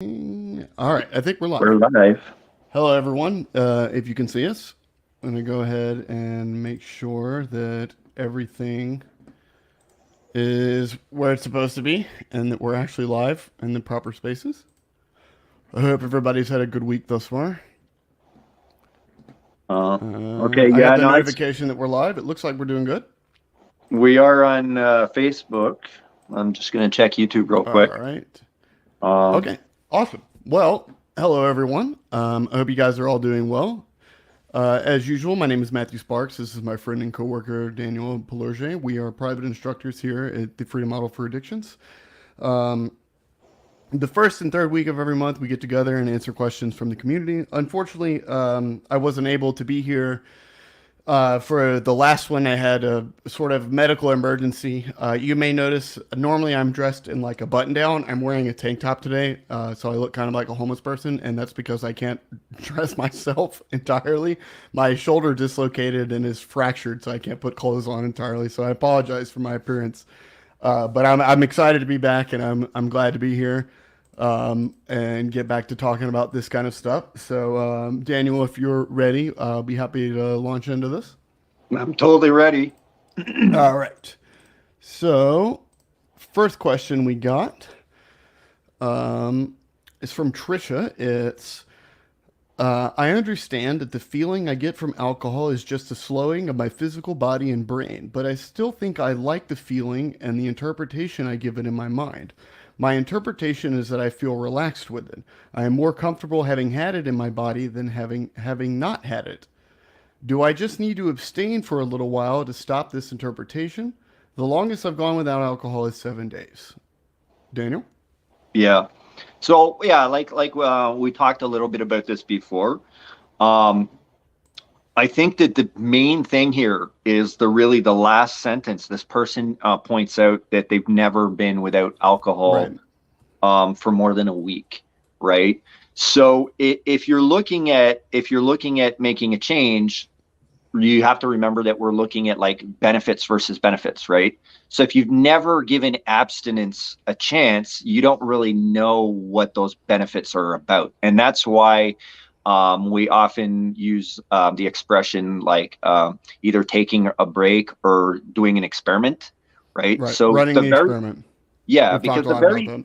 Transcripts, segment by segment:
All right, I think we're We're live. live. Hello, everyone. If you can see us, I'm going to go ahead and make sure that everything is where it's supposed to be and that we're actually live in the proper spaces. I hope everybody's had a good week thus far. Uh, okay, I got yeah, the no, it's notification that we're live. It looks like we're doing good. we are on Facebook. I'm just gonna check YouTube real All quick. right. Um, Okay, awesome. Well, hello, everyone. I hope you guys are all doing well. As usual, my name is Matthew Sparks. This is my friend and coworker Daniel Pilorge. We are private instructors here at the Freedom Model for Addictions. Um, the first and third week of every month, we get together and answer questions from the community. Unfortunately, I wasn't able to be here for the last one. I had a sort of medical emergency. You may notice normally I'm dressed in like a button down. I'm wearing a tank top today, so I look kind of like a homeless person, and that's because I can't dress myself entirely. My shoulder dislocated and is fractured, so I can't put clothes on entirely. So I apologize for my appearance. But I'm excited to be back, and I'm glad to be here and get back to talking about this kind of stuff. So, Daniel, if you're ready, I'll be happy to launch into this. I'm totally ready. All right. So, first question we got is from Trisha. It's I understand that the feeling I get from alcohol is just a slowing of my physical body and brain, but I still think I like the feeling and the interpretation I give it in my mind. My interpretation is that I feel relaxed with it. I am more comfortable having had it in my body than having not had it. Do I just need to abstain for a little while to stop this interpretation? The longest I've gone without alcohol is 7 days. Daniel? Yeah. So yeah, like we talked a little bit about this before. Um, I think that the main thing here is the last sentence. This person points out that they've never been without Right. alcohol for more than a week, right? So if you're looking at making a change, you have to remember that we're looking at like benefits versus benefits, right? So if you've never given abstinence a chance, you don't really know what those benefits are about, and that's why we often use the expression like either taking a break or doing an experiment, right? Right. So Running the experiment. yeah, We've talked because a lot about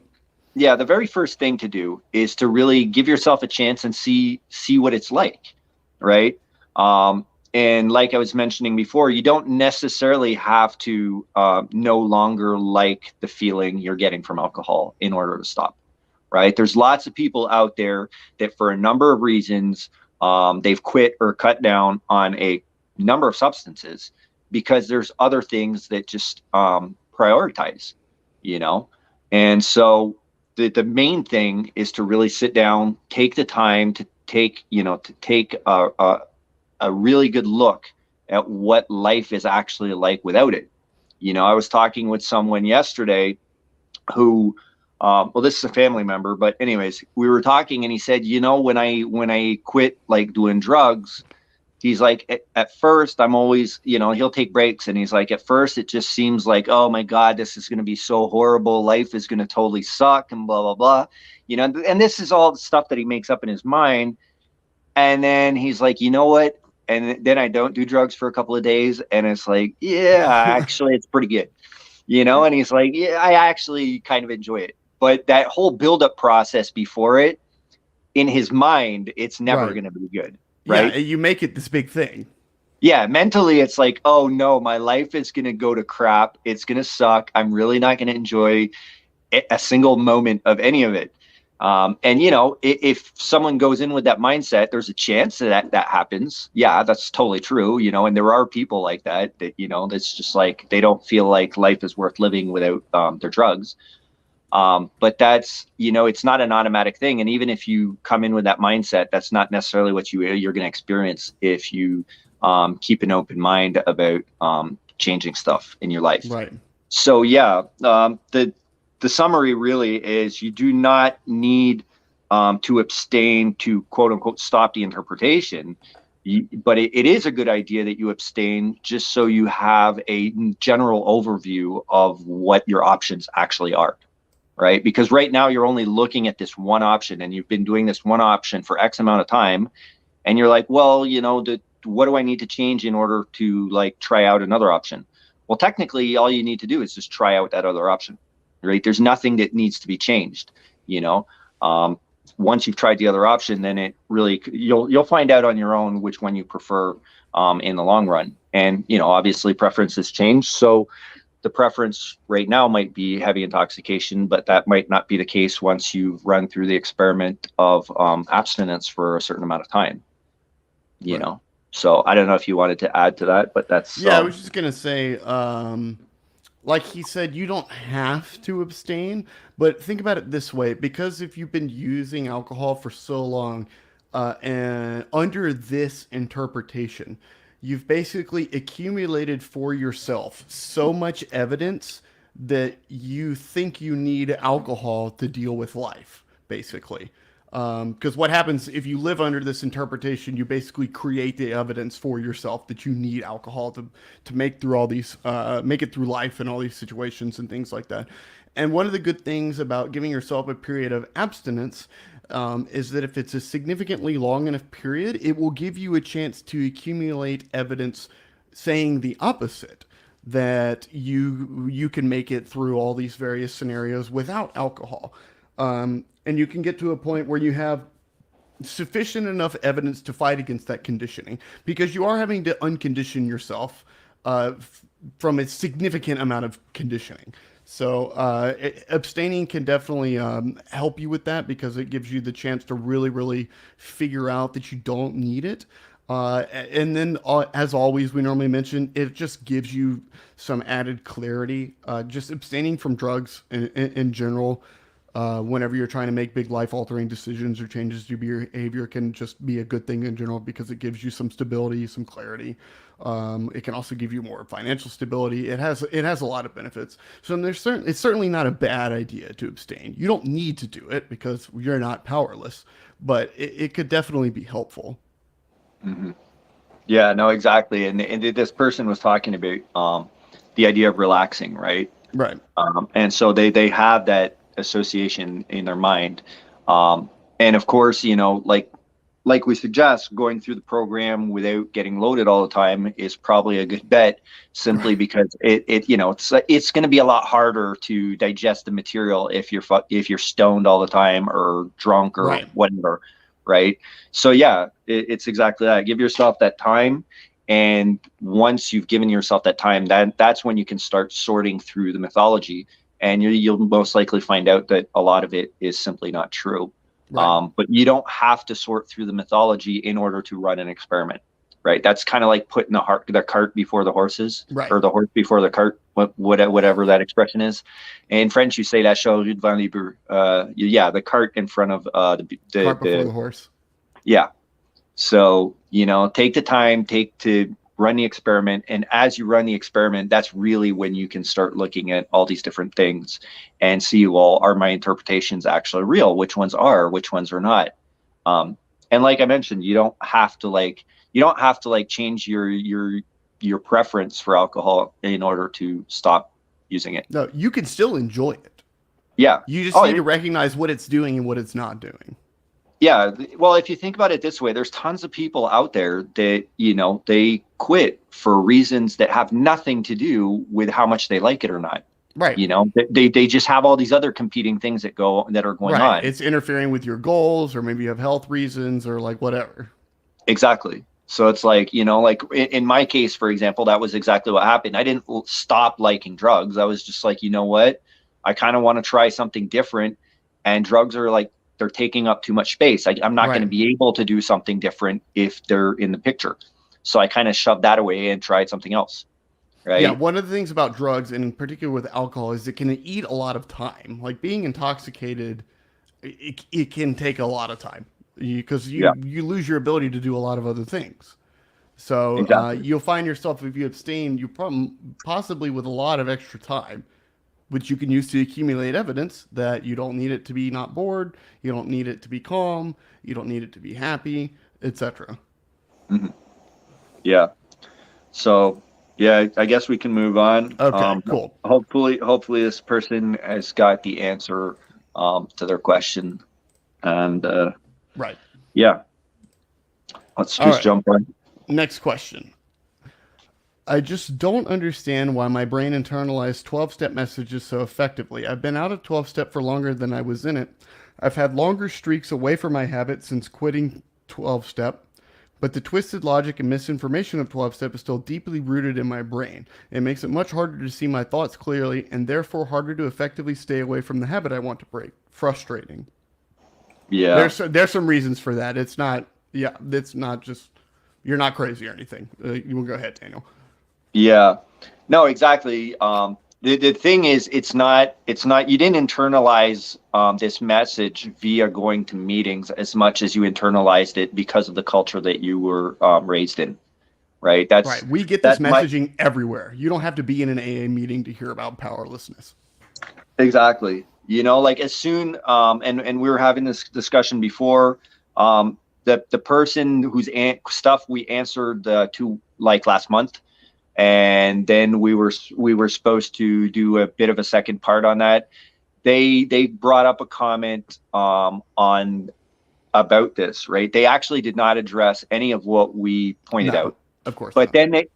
that. the very first thing to do is to really give yourself a chance and see what it's like, right? Um, and like I was mentioning before, you don't necessarily have to no longer like the feeling you're getting from alcohol in order to stop, right? There's lots of people out there that, for a number of reasons, they've quit or cut down on a number of substances because there's other things that just prioritize, you know? And so the main thing is to really sit down, take the time to take a really good look at what life is actually like without it. I was talking with someone yesterday who well, this is a family member, but anyways, we were talking and he said, when I quit like doing drugs, he's like, at first I'm always, he'll take breaks, and he's like, at first it just seems like, oh my God, this is going to be so horrible, life is going to totally suck, and blah blah blah, and this is all the stuff that he makes up in his mind. And then he's like, you know what? And then I don't do drugs for a couple of days, and it's like, yeah, actually it's pretty good, and he's like, yeah, I actually kind of enjoy it. But that whole build-up process before it, in his mind, it's never Right. going to be good, Yeah, right? you make it this big thing. Yeah, mentally it's like, oh no, my life is going to go to crap, it's going to suck, I'm really not going to enjoy a single moment of any of it. And if someone goes in with that mindset, there's a chance that happens. Yeah, that's totally true. And there are people like that that's just like, they don't feel like life is worth living without their drugs. But that's, it's not an automatic thing. And even if you come in with that mindset, that's not necessarily what you're going to experience if you keep an open mind about changing stuff in your life. Right. So yeah, the summary really is, you do not need to abstain to quote unquote stop the interpretation. But it is a good idea that you abstain, just so you have a general overview of what your options actually are. right? Because right now you're only looking at this one option, and you've been doing this one option for X amount of time, and you're like, well, what do I need to change in order to like try out another option? Well, technically, all you need to do is just try out that other option, right? There's nothing that needs to be changed, you know. Once you've tried the other option, then it really you'll find out on your own which one you prefer in the long run. And obviously preferences change, so the preference right now might be heavy intoxication, but that might not be the case once you've run through the experiment of abstinence for a certain amount of time. you Right. know. So I don't know if you wanted to add to that, but that's Yeah, I was just gonna say, like he said, you don't have to abstain, but think about it this way: because if you've been using alcohol for so long, and under this interpretation, you've basically accumulated for yourself so much evidence that you think you need alcohol to deal with life, basically. Because what happens if you live under this interpretation, you basically create the evidence for yourself that you need alcohol to make through all these, make it through life and all these situations and things like that. And one of the good things about giving yourself a period of abstinence is that if it's a significantly long enough period, it will give you a chance to accumulate evidence saying the opposite, that you can make it through all these various scenarios without alcohol. And you can get to a point where you have sufficient enough evidence to fight against that conditioning, because you are having to uncondition yourself from a significant amount of conditioning. So abstaining can definitely help you with that, because it gives you the chance to really, really figure out that you don't need it. And then, as always, we normally mention, it just gives you some added clarity. Just abstaining from drugs in general, whenever you're trying to make big life altering decisions or changes to your behavior, can just be a good thing in general, because it gives you some stability, some clarity. It can also give you more financial stability. It has a lot of benefits. So it's certainly not a bad idea to abstain. You don't need to do it because you're not powerless, but it could definitely be helpful. hmm Yeah, no, exactly. And this person was talking about the idea of relaxing, right? Right. And so they have that association in their mind. And of course, like we suggest, going through the program without getting loaded all the time is probably a good bet, simply Right. because it's going to be a lot harder to digest the material if you're stoned all the time or drunk or Right. whatever, right? So yeah, it's exactly that. Give yourself that time, and once you've given yourself that time, that's when you can start sorting through the mythology, and you'll most likely find out that a lot of it is simply not true. Right. But you don't have to sort through the mythology in order to run an experiment, right? That's kind of like putting the cart before the horses, Right. or the horse before the cart, whatever that expression is. In French, you say la charrue devant les bœufs. Yeah, the cart in front of Cart before the the horse. yeah. So, take the time, take to run the experiment. And as you run the experiment, that's really when you can start looking at all these different things and see, well, are my interpretations actually real? Which ones are, which ones are not? And like I mentioned, you don't have to change your preference for alcohol in order to stop using it. No, you can still enjoy it. Yeah. You just Oh, need to recognize what it's doing and what it's not doing. yeah. Well, if you think about it this way, there's tons of people out there that, they quit for reasons that have nothing to do with how much they like it or not. Right. They just have all these other competing things that are going Right. on. It's interfering with your goals, or maybe you have health reasons, or like whatever. Exactly. So it's like, like in my case, for example, that was exactly what happened. I didn't stop liking drugs. I was just like, you know what? I kind of want to try something different. And drugs are like, they're taking up too much space. I'm not going Right. to be able to do something different if they're in the picture. So I kind of shoved that away and tried something else. Yeah, Right. one of the things about drugs, and in particular with alcohol, is it can eat a lot of time. Like being intoxicated, it can take a lot of time, because Yeah, you lose your ability to do a lot of other things. So exactly. you'll find yourself, if you abstain, you possibly with a lot of extra time, which you can use to accumulate evidence that you don't need it to be not bored, you don't need it to be calm, you don't need it to be happy, etc. hmm Yeah. So Yeah, I guess we can move on. Okay, cool. Hopefully this person has got the answer to their question. And Right. yeah, let's All just right. jump on. Next question. I just don't understand why my brain internalized 12-step messages so effectively. I've been out of 12-step for longer than I was in it. I've had longer streaks away from my habit since quitting 12-step, but the twisted logic and misinformation of 12-step is still deeply rooted in my brain. It makes it much harder to see my thoughts clearly and therefore harder to effectively stay away from the habit I want to break. Frustrating. Yeah. There's some reasons for that. It's not it's not just you're not crazy or anything. You will go ahead, Daniel. Yeah, no, exactly. The thing is, it's not, you didn't internalize this message via going to meetings as much as you internalized it because of the culture that you were raised in, right? Right. We get this That's my, messaging everywhere. You don't have to be in an AA meeting to hear about powerlessness. exactly. Like as soon, and we were having this discussion before, the person whose stuff we answered to like last month, and then we were supposed to do a bit of a second part on that. They brought up a comment on about this, right? They actually did not address any of what we pointed No, out. of course But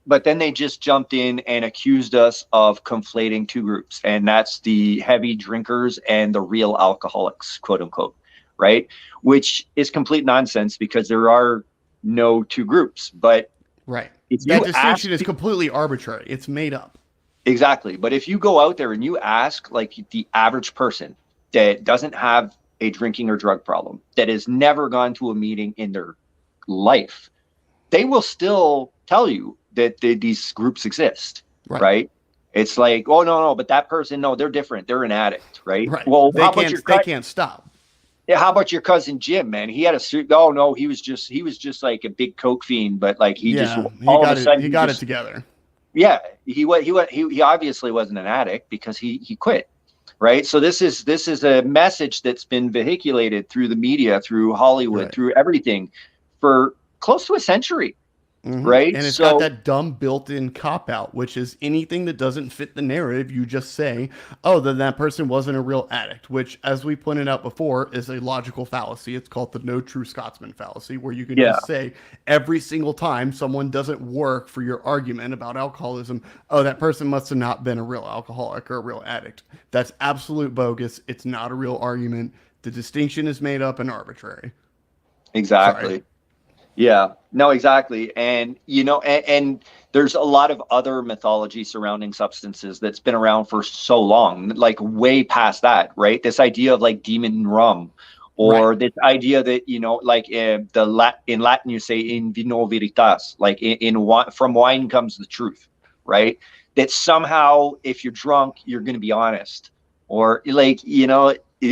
not. then they just jumped in and accused us of conflating two groups, and that's the heavy drinkers and the real alcoholics, quote unquote, right? Which is complete nonsense because there are no two groups. But Right. if That you ask distinction is completely arbitrary. It's made up. Exactly. But if you go out there and you ask like the average person that doesn't have a drinking or drug problem, that has never gone to a meeting in their life, they will still tell you that these groups exist, Right. right? It's like, oh no, but that person, no, they're different. They're an addict, right? Right. Well, They can't stop. yeah, how about your cousin Jim, man? He had a suit. Oh no, he was just like a big coke fiend, but like he just Yeah, all of a sudden he he got it just together. yeah, he obviously wasn't an addict because he quit, right? So this is a message that's been vehiculated through the media, through Hollywood, Right. through everything for close to a century, Hmm. right? And it's got So that dumb built-in cop out, which is anything that doesn't fit the narrative, you just say, oh, then that person wasn't a real addict, which, as we pointed out before, is a logical fallacy. It's called the no true Scotsman fallacy, where you can yeah, just say every single time someone doesn't work for your argument about alcoholism, oh, that person must have not been a real alcoholic or a real addict. That's absolute bogus. It's not a real argument. The distinction is made up and arbitrary. Sorry. exactly. Yeah, no, exactly. And and there's a lot of other mythology surrounding substances that's been around for so long, like way past that, right? This idea of like demon rum, Right. or this idea that, like in Latin you say in vino veritas, like in wine, from wine comes the truth, right? That somehow if you're drunk, you're going to be honest, or like,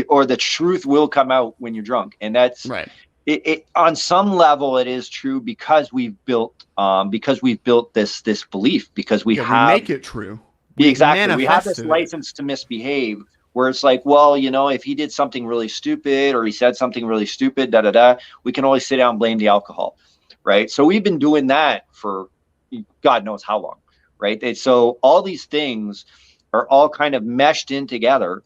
or the truth will come out when you're drunk. And that's Right. it on some level it is true because we've built this belief, because we Yeah, we have make it true. We've exactly we have this manifested it. license to misbehave, where it's like, well, if he did something really stupid or he said something really stupid, da da da, we can always sit down and blame the alcohol, right? So we've been doing that for God knows how long, right? So all these things are all kind of meshed in together,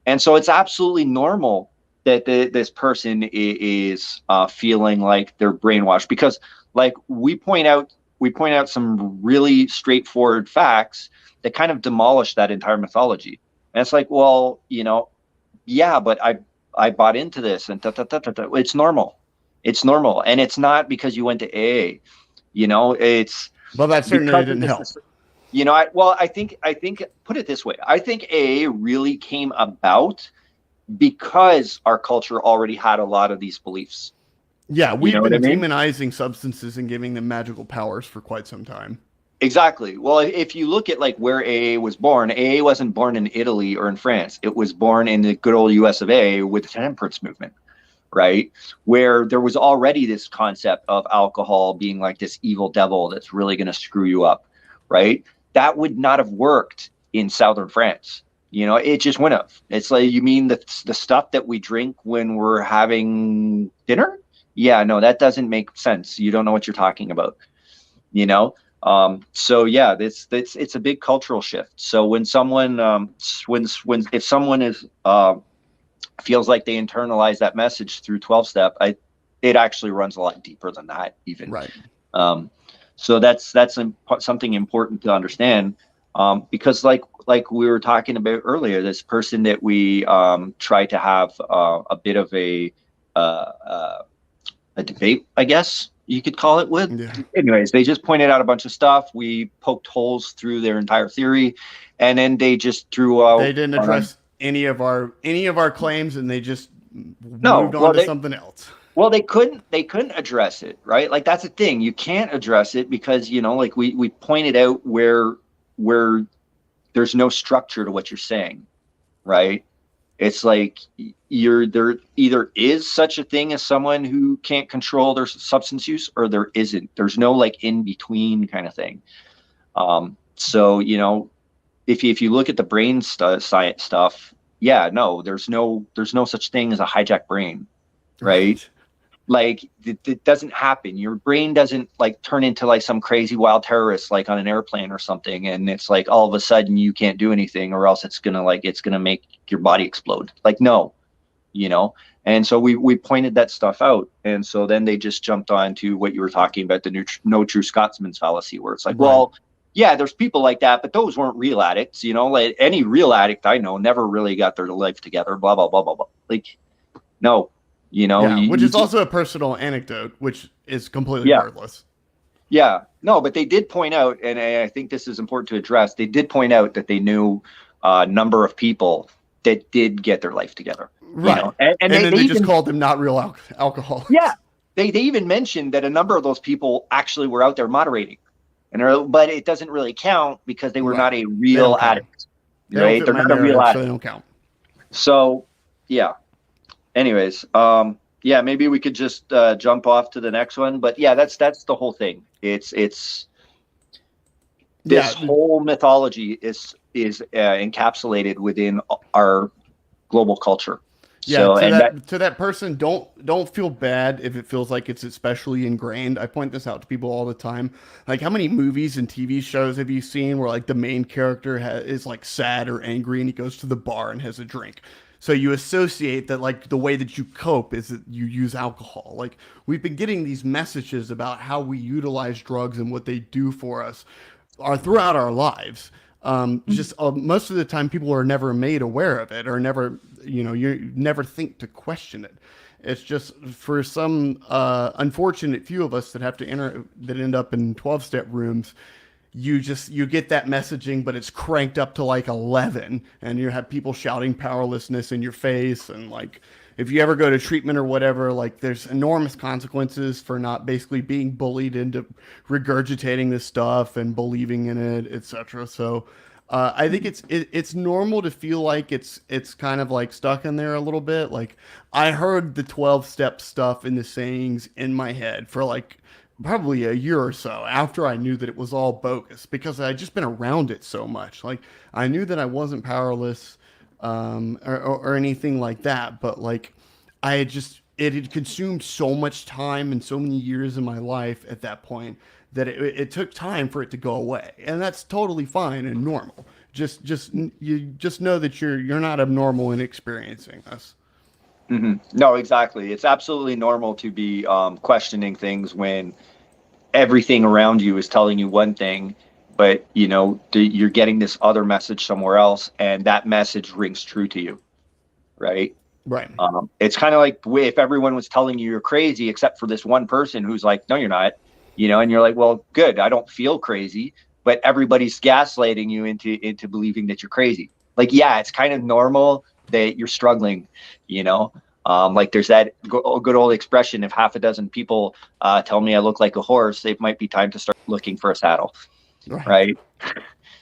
and so it's absolutely normal that this person is feeling like they're brainwashed, because like we point out some really straightforward facts that kind of demolish that entire mythology. And it's like, well, yeah, but I bought into this, and it's normal. It's normal, and it's not because you went to AA. It's Well, that certainly because of didn't help. this. I think put it this way. I think AA really came about because our culture already had a lot of these beliefs. Yeah, You we've know what I been mean? demonizing substances and giving them magical powers for quite some time. Exactly. Well, if you look at like where AA was born, AA wasn't born in Italy or in France. It was born in the good old US of A with the temperance movement, right? Where there was already this concept of alcohol being like this evil devil that's really going to screw you up, right? That would not have worked in southern France. It just wouldn't have. It's like, you mean the stuff that we drink when we're having dinner? Yeah, no, that doesn't make sense. You don't know what you're talking about, you know? So yeah, it's a big cultural shift. So when someone if someone is feels like they internalize that message through 12 step, it actually runs a lot deeper than that even. Right. So that's something important to understand, because like we were talking about earlier, this person that we tried to have a bit of a debate, I guess you could call it with. Yeah. Anyways, they just pointed out a bunch of stuff. We poked holes through their entire theory, and then they just threw out. They didn't address any of our claims, and they just No, moved on well, to something else. Well, they couldn't address it, right? Like that's the thing. You can't address it because, like we pointed out where there's no structure to what you're saying, right? It's like there either is such a thing as someone who can't control their substance use, or there isn't. There's no like in between kind of thing. So, if you look at the brain science stuff, yeah, no, there's no such thing as a hijacked brain, right? Like it doesn't happen. Your brain doesn't like turn into like some crazy wild terrorist like on an airplane or something, and it's like all of a sudden you can't do anything, or else it's gonna make your body explode. Like no, And so we pointed that stuff out, and so then they just jumped on to what you were talking about, the no true Scotsman's fallacy, where it's like, Right. Well, yeah, there's people like that, but those weren't real addicts. Like any real addict I know never really got their life together. Blah blah blah blah blah. Like no. Which is also a personal anecdote, which is completely worthless. Yeah, no, but they did point out, and I think this is important to address. They did point out that they knew a number of people that did get their life together, right? And then they just called them not real alcohol. Yeah, they even mentioned that a number of those people actually were out there moderating, but it doesn't really count because they were not a real addict, right? They're not a real addict. So they don't count. So yeah. Anyways, maybe we could just jump off to the next one. But yeah, that's the whole thing. It's this whole mythology is encapsulated within our global culture. Yeah, so to that person, don't feel bad if it feels like it's especially ingrained. I point this out to people all the time. Like, how many movies and TV shows have you seen where like the main character is like sad or angry, and he goes to the bar and has a drink? So you associate that like the way that you cope is that you use alcohol. Like, we've been getting these messages about how we utilize drugs and what they do for us throughout our lives. Most of the time people are never made aware of it, or never, you never think to question it. It's just for some unfortunate few of us that have to end up in 12-step rooms. You get that messaging, but it's cranked up to like 11, and you have people shouting powerlessness in your face. And like, if you ever go to treatment or whatever, like there's enormous consequences for not basically being bullied into regurgitating this stuff and believing in it, etc. So I think it's normal to feel like it's kind of like stuck in there a little bit. Like, I heard the 12-step stuff in the sayings in my head for like probably a year or so after I knew that it was all bogus, because I'd just been around it so much. Like, I knew that I wasn't powerless or anything like that, but like it had consumed so much time and so many years of my life at that point that it took time for it to go away. And that's totally fine and normal. You just know that you're not abnormal in experiencing this. Mm-hmm. No, exactly. It's absolutely normal to be questioning things when everything around you is telling you one thing, but you're getting this other message somewhere else, and that message rings true to you, right? Right. It's kind of like if everyone was telling you you're crazy, except for this one person who's like, no, you're not, and you're like, well, good, I don't feel crazy, but everybody's gaslighting you into believing that you're crazy. Like, yeah, it's kind of normal that you're struggling, like there's that good old expression, if half a dozen people tell me I look like a horse, it might be time to start looking for a saddle, right?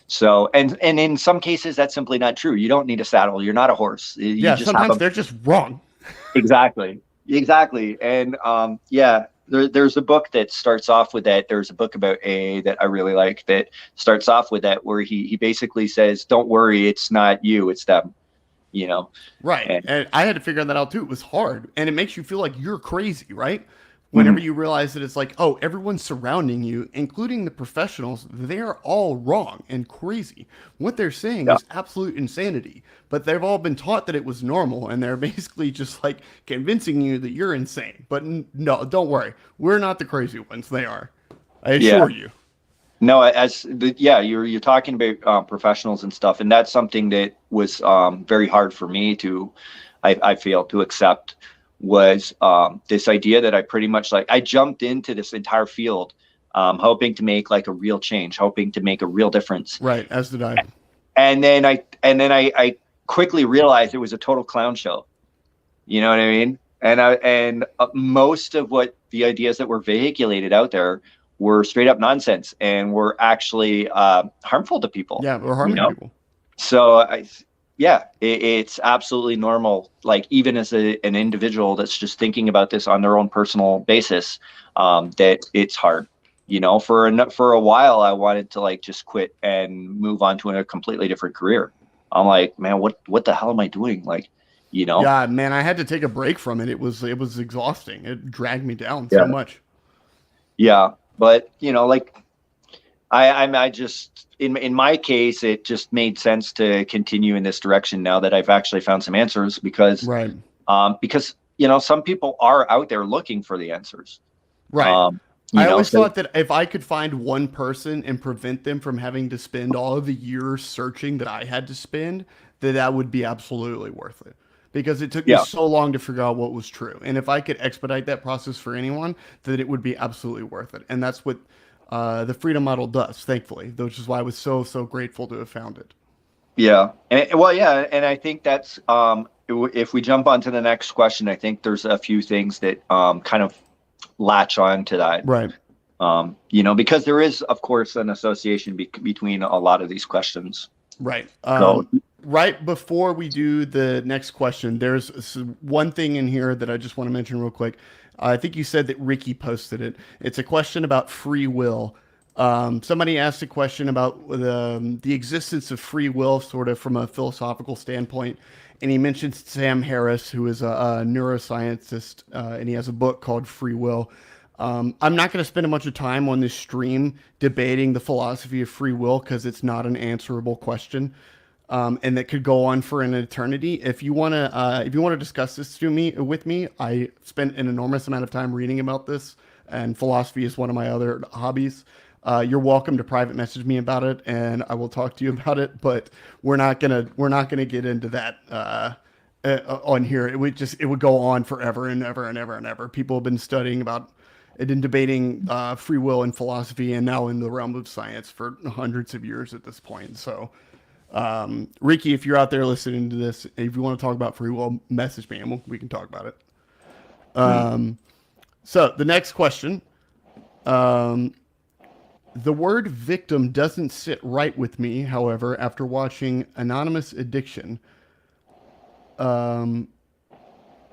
So, and in some cases that's simply not true. You don't need a saddle. You're not a horse. Sometimes they're just wrong. Exactly. And there's a book that starts off with that. There's a book about AA that I really like that starts off with that, where he basically says, don't worry, it's not you, it's them. Right. And I had to figure that out too. It was hard, and it makes you feel like you're crazy, right? Whenever you realize that it's like, oh, everyone surrounding you, including the professionals, they're all wrong and crazy. What they're saying Yeah. is absolute insanity, but they've all been taught that it was normal, and they're basically just like convincing you that you're insane. But no, don't worry. We're not the crazy ones. They are. I Yeah. assure you. No, you're talking about professionals and stuff, and that's something that was very hard for me to, I feel, to accept, was this idea that I pretty much, like, I jumped into this entire field, hoping to make like a real change, hoping to make a real difference, Right, as did I. and then I quickly realized it was a total clown show. You know what I mean? And most of what the ideas that were vehiculated out there were straight up nonsense and were actually harmful to people. Yeah, we're You harming know? people. So it's absolutely normal. Like, even as an individual that's just thinking about this on their own personal basis, that it's hard. You know, for a while, I wanted to like just quit and move on to a completely different career. I'm like, man, what the hell am I doing? Like, you know? Yeah, man, I had to take a break from it. It was exhausting. It dragged me down so Yeah. much. Yeah. But, you know, like, I just, in my case, it just made sense to continue in this direction now that I've actually found some answers, Right. because, you know, some people are out there looking for the answers. Right. You I know, always so thought that if I could find one person and prevent them from having to spend all of the years searching that I had to spend, that would be absolutely worth it. Because it took me yeah, so long to figure out what was true. And if I could expedite that process for anyone, then it would be absolutely worth it. And that's what the Freedom Model does, thankfully, which is why I was so, so grateful to have found it. yeah. And I think that's, if we jump on to the next question, I think there's a few things that kind of latch on to that. Right. You know, because there is, of course, an association between a lot of these questions. Right. So, Right before we do the next question, there's one thing in here that I just want to mention real quick. I think you said that Ricky posted it. It's a question about free will. Somebody asked a question about the existence of free will, sort of from a philosophical standpoint. And he mentioned Sam Harris, who is a neuroscientist, and he has a book called Free Will. I'm not going to spend a bunch of time on this stream debating the philosophy of free will because it's not an answerable question, and that could go on for an eternity. If you want to discuss this with me, I spent an enormous amount of time reading about this, and philosophy is one of my other hobbies. You're welcome to private message me about it, and I will talk to you about it. But we're not gonna get into that on here. It would go on forever and ever and ever and ever. People have been studying about it and debating free will in philosophy and now in the realm of science for hundreds of years at this point. So, Ricky, if you're out there listening to this, if you want to talk about free will, message me and we can talk about it. So the next question, the word victim doesn't sit right with me. However, after watching Anonymous Addiction,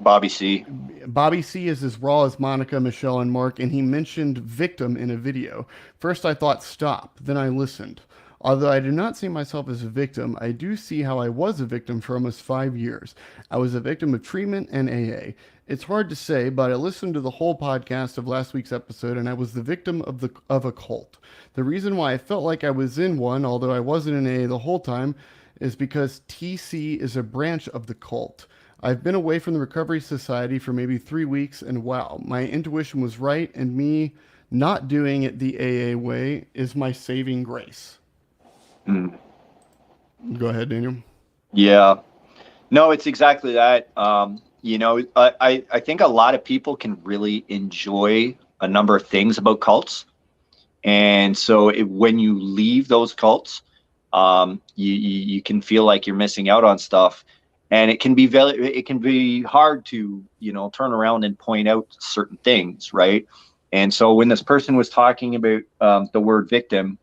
Bobby C. Bobby C is as raw as Monica, Michelle, and Mark, and he mentioned victim in a video. First, I thought stop, then I listened. Although I do not see myself as a victim, I do see how I was a victim for almost 5 years. I was a victim of treatment and AA. It's hard to say, but I listened to the whole podcast of last week's episode, and I was the victim of a cult. The reason why I felt like I was in one, although I wasn't in AA the whole time, is because TC is a branch of the cult. I've been away from the Recovery Society for maybe 3 weeks, and wow, my intuition was right, and me not doing it the AA way is my saving grace. Go ahead, Daniel. Yeah. No, it's exactly that. You know, I think a lot of people can really enjoy a number of things about cults. And so when you leave those cults, you can feel like you're missing out on stuff. And it can be hard to, you know, turn around and point out certain things, right? And so when this person was talking about the word victim,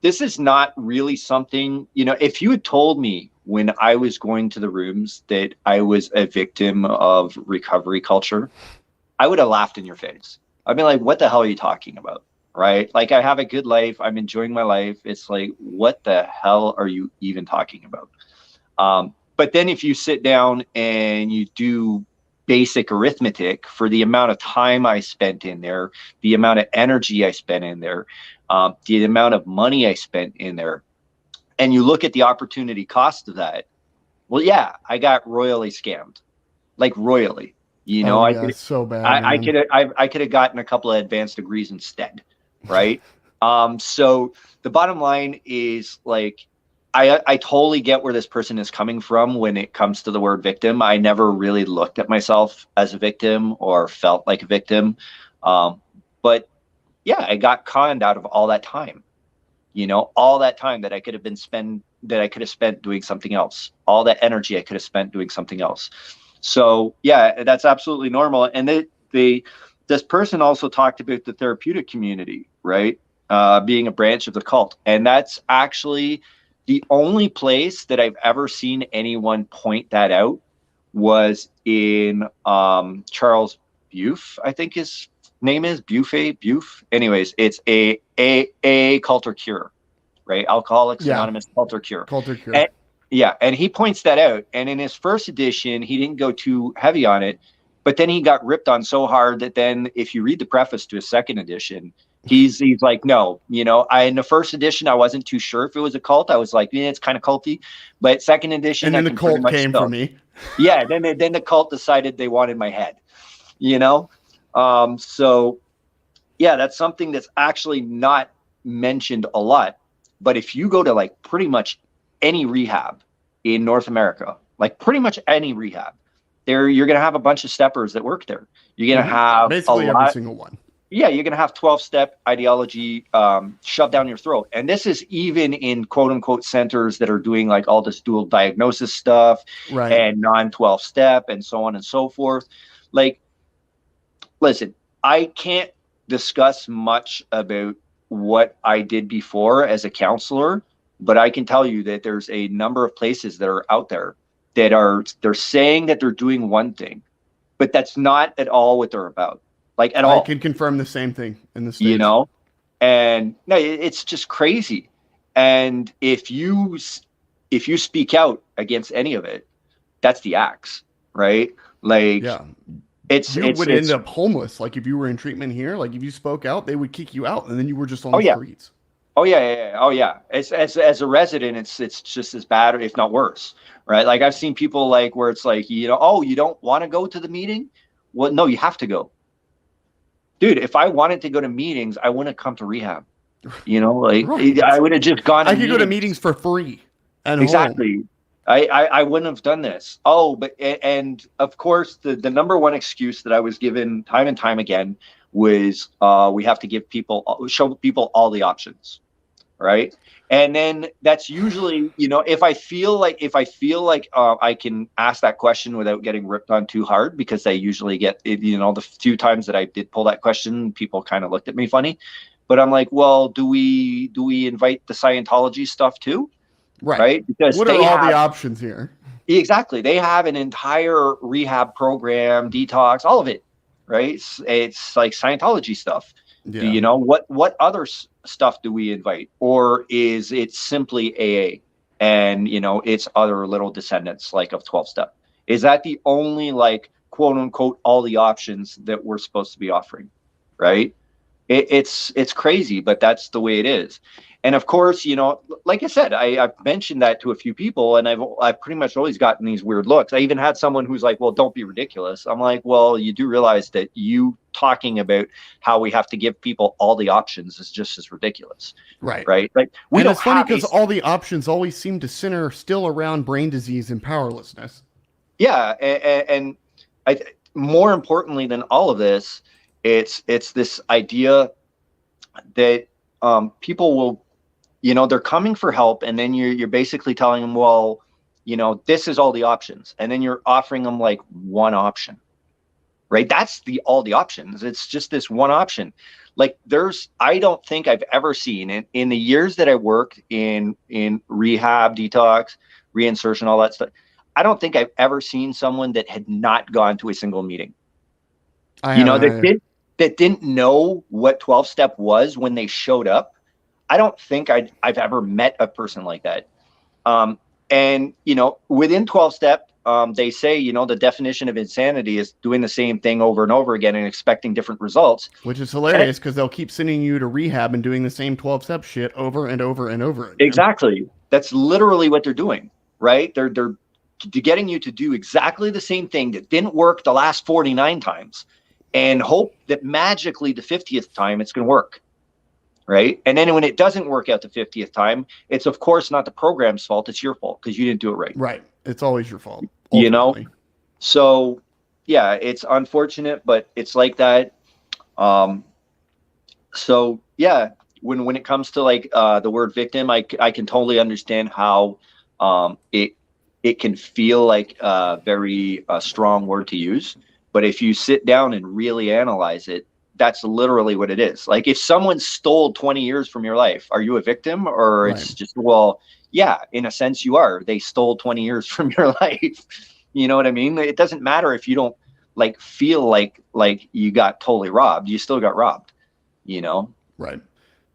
this is not really something, you know, if you had told me when I was going to the rooms that I was a victim of recovery culture, I would have laughed in your face. I'd be like, what the hell are you talking about? Right? Like, I have a good life. I'm enjoying my life. It's like, what the hell are you even talking about? But then if you sit down and you do basic arithmetic for the amount of time I spent in there, the amount of energy I spent in there, the amount of money I spent in there, and you look at the opportunity cost of that, well, yeah, I got royally scammed, like royally. You know, Oh yeah, so bad, I man. could have gotten a couple of advanced degrees instead, right? So the bottom line is like, I totally get where this person is coming from when it comes to the word victim. I never really looked at myself as a victim or felt like a victim, but yeah, I got conned out of all that time. You know, all that time that I could have spent doing something else, all that energy I could have spent doing something else. So yeah, that's absolutely normal. And this person also talked about the therapeutic community, right? Being a branch of the cult. And that's actually the only place that I've ever seen anyone point that out was in Charles Buffe, I think his name is Buffe. Anyways, it's a cult or cure, right? Alcoholics Anonymous cult or cure. Cult or cure. And, yeah, and he points that out. And in his first edition, he didn't go too heavy on it, but then he got ripped on so hard that then, if you read the preface to his second edition, he's like, no, you know, in the first edition, I wasn't too sure if it was a cult. I was like, yeah, it's kind of culty. But second edition, and then the cult came for me. Yeah, then the cult decided they wanted my head, you know. So yeah, that's something that's actually not mentioned a lot. But if you go to like pretty much any rehab in North America, like pretty much any rehab, there you're gonna have a bunch of steppers that work there. You're gonna have basically every single one. Yeah, you're gonna have 12-step ideology shoved down your throat, and this is even in quote unquote centers that are doing like all this dual diagnosis stuff, right, and non-12-step and so on and so forth. Like, listen, I can't discuss much about what I did before as a counselor, but I can tell you that there's a number of places that are out there that they're saying that they're doing one thing, but that's not at all what they're about. Like at all. I can confirm the same thing in the States. You know, and no, it's just crazy. And if you speak out against any of it, that's the axe, right? Like, yeah. You would end up homeless. Like if you were in treatment here, like if you spoke out, they would kick you out, and then you were just on the streets. Oh yeah. As a resident, it's just as bad, if not worse, right? Like I've seen people like where it's like, you know, oh, you don't want to go to the meeting? Well, no, you have to go, dude. If I wanted to go to meetings, I wouldn't come to rehab. You know, like right. I would have just gone. I could go to meetings for free. Exactly. Home. I wouldn't have done this. Oh, but and of course the number one excuse that I was given time and time again was we have to show people all the options, right? And then that's usually, you know, if I feel like I can ask that question without getting ripped on too hard, because I usually get, you know, the few times that I did pull that question, people kind of looked at me funny, but I'm like, well, do we invite the Scientology stuff too? Right? Because what are all the options here? Exactly. They have an entire rehab program, detox, all of it, right? It's like Scientology stuff. Yeah. You know, what other stuff do we invite? Or is it simply AA and, you know, it's other little descendants like of 12-step? Is that the only like quote unquote all the options that we're supposed to be offering? Right? It's crazy, but that's the way it is. And of course, you know, like I said, I've mentioned that to a few people, and I've pretty much always gotten these weird looks. I even had someone who's like, well, don't be ridiculous. I'm like, well, you do realize that you talking about how we have to give people all the options is just as ridiculous. Right. Like it's funny because all the options always seem to center still around brain disease and powerlessness. Yeah. And more importantly than all of this, it's this idea that people will, you know, they're coming for help, and then you're basically telling them, well, you know, this is all the options, and then you're offering them like one option, right? That's all the options. It's just this one option. Like I don't think I've ever seen in the years that I worked in rehab, detox, reinsertion, all that stuff, I don't think I've ever seen someone that had not gone to a single meeting. That didn't know what 12-step was when they showed up. I don't think I've ever met a person like that. And, you know, within 12-step, they say, the definition of insanity is doing the same thing over and over again and expecting different results. Which is hilarious because they'll keep sending you to rehab and doing the same 12-step shit over and over and over again. Exactly. That's literally what they're doing, right? They're getting you to do exactly the same thing that didn't work the last 49 times and hope that magically the 50th time it's going to work. Right. And then when it doesn't work out the 50th time, it's of course not the program's fault. It's your fault because you didn't do it right. Right. It's always your fault. Ultimately. So, yeah, it's unfortunate, but it's like that. So, yeah, when it comes to like the word victim, I can totally understand how it can feel like a very strong word to use. But if you sit down and really analyze it, that's literally what it is. Like if someone stole 20 years from your life, are you a victim? Or it's just, well, yeah, in a sense you are. They stole 20 years from your life. You know what I mean? It doesn't matter if you don't like feel like you got totally robbed. You still got robbed, Right.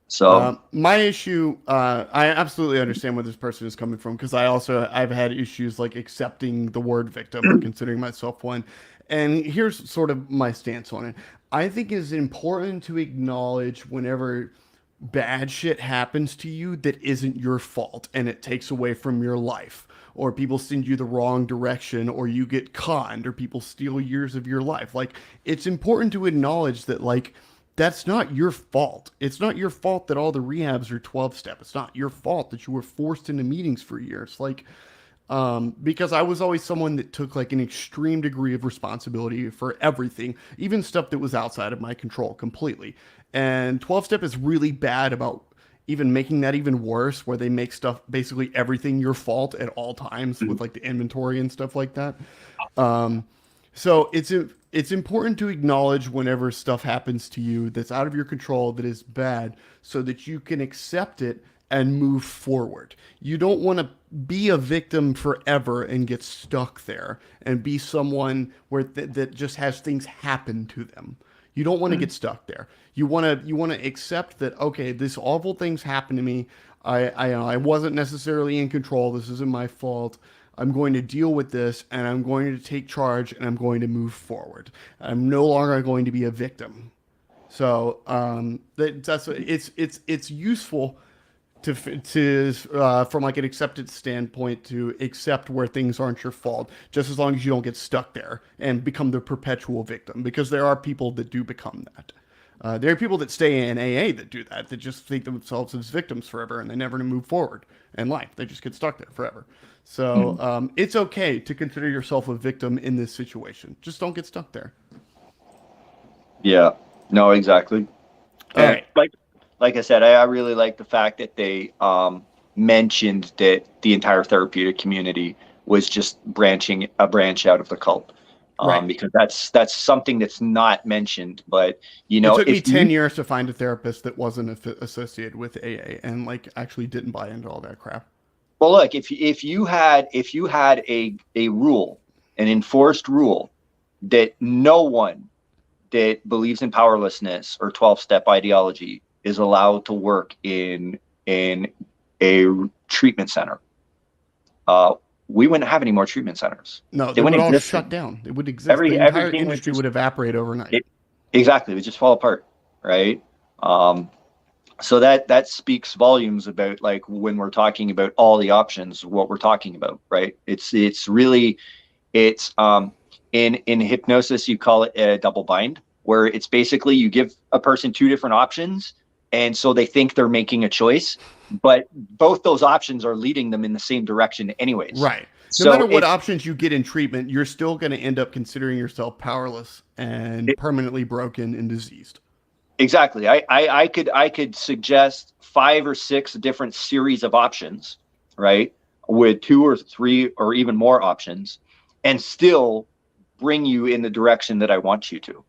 So my issue, I absolutely understand where this person is coming from because I've had issues like accepting the word victim or considering myself one. And here's sort of my stance on it. I think it's important to acknowledge whenever bad shit happens to you that isn't your fault and it takes away from your life, or people send you the wrong direction, or you get conned, or people steal years of your life. Like, it's important to acknowledge that, like, that's not your fault. It's not your fault that all the rehabs are 12-step. It's not your fault that you were forced into meetings for years. Like, because I was always someone that took like an extreme degree of responsibility for everything, even stuff that was outside of my control completely. And 12-step is really bad about even making that even worse, where they make stuff, basically everything your fault at all times with like the inventory and stuff like that. So it's important to acknowledge whenever stuff happens to you that's out of your control, that is bad, so that you can accept it and move forward. You don't want to be a victim forever and get stuck there and be someone where that just has things happen to them. You don't want to get stuck there. You want to accept that, okay, this awful things happened to me. I wasn't necessarily in control. This isn't my fault. I'm going to deal with this, and I'm going to take charge, and I'm going to move forward. I'm no longer going to be a victim. So it's useful to from like an acceptance standpoint, to accept where things aren't your fault, just as long as you don't get stuck there and become the perpetual victim, because there are people that do become that. There are people that stay in AA that do that just think themselves as victims forever, and they never move forward in life. They just get stuck there forever. So it's okay to consider yourself a victim in this situation. Just don't get stuck there. Yeah, no, exactly. All right. Like I said, I really like the fact that they mentioned that the entire therapeutic community was just a branch out of the cult. Right. Because that's something that's not mentioned. But it took me 10 years to find a therapist that wasn't associated with AA and like actually didn't buy into all that crap. Well, look, if you had a rule, an enforced rule, that no one that believes in powerlessness or 12-step ideology is allowed to work in a treatment center, we wouldn't have any more treatment centers. No, they would all shut down. It would exist. The entire industry would evaporate overnight. Exactly. It would just fall apart, right? So that speaks volumes about like when we're talking about all the options, what we're talking about, right? It's really in hypnosis you call it a double bind, where it's basically you give a person two different options, and so they think they're making a choice, but both those options are leading them in the same direction anyways. Right. No matter what options you get in treatment, you're still going to end up considering yourself powerless and permanently broken and diseased. Exactly. I could suggest 5 or 6 different series of options, right, with 2 or 3 or even more options, and still bring you in the direction that I want you to,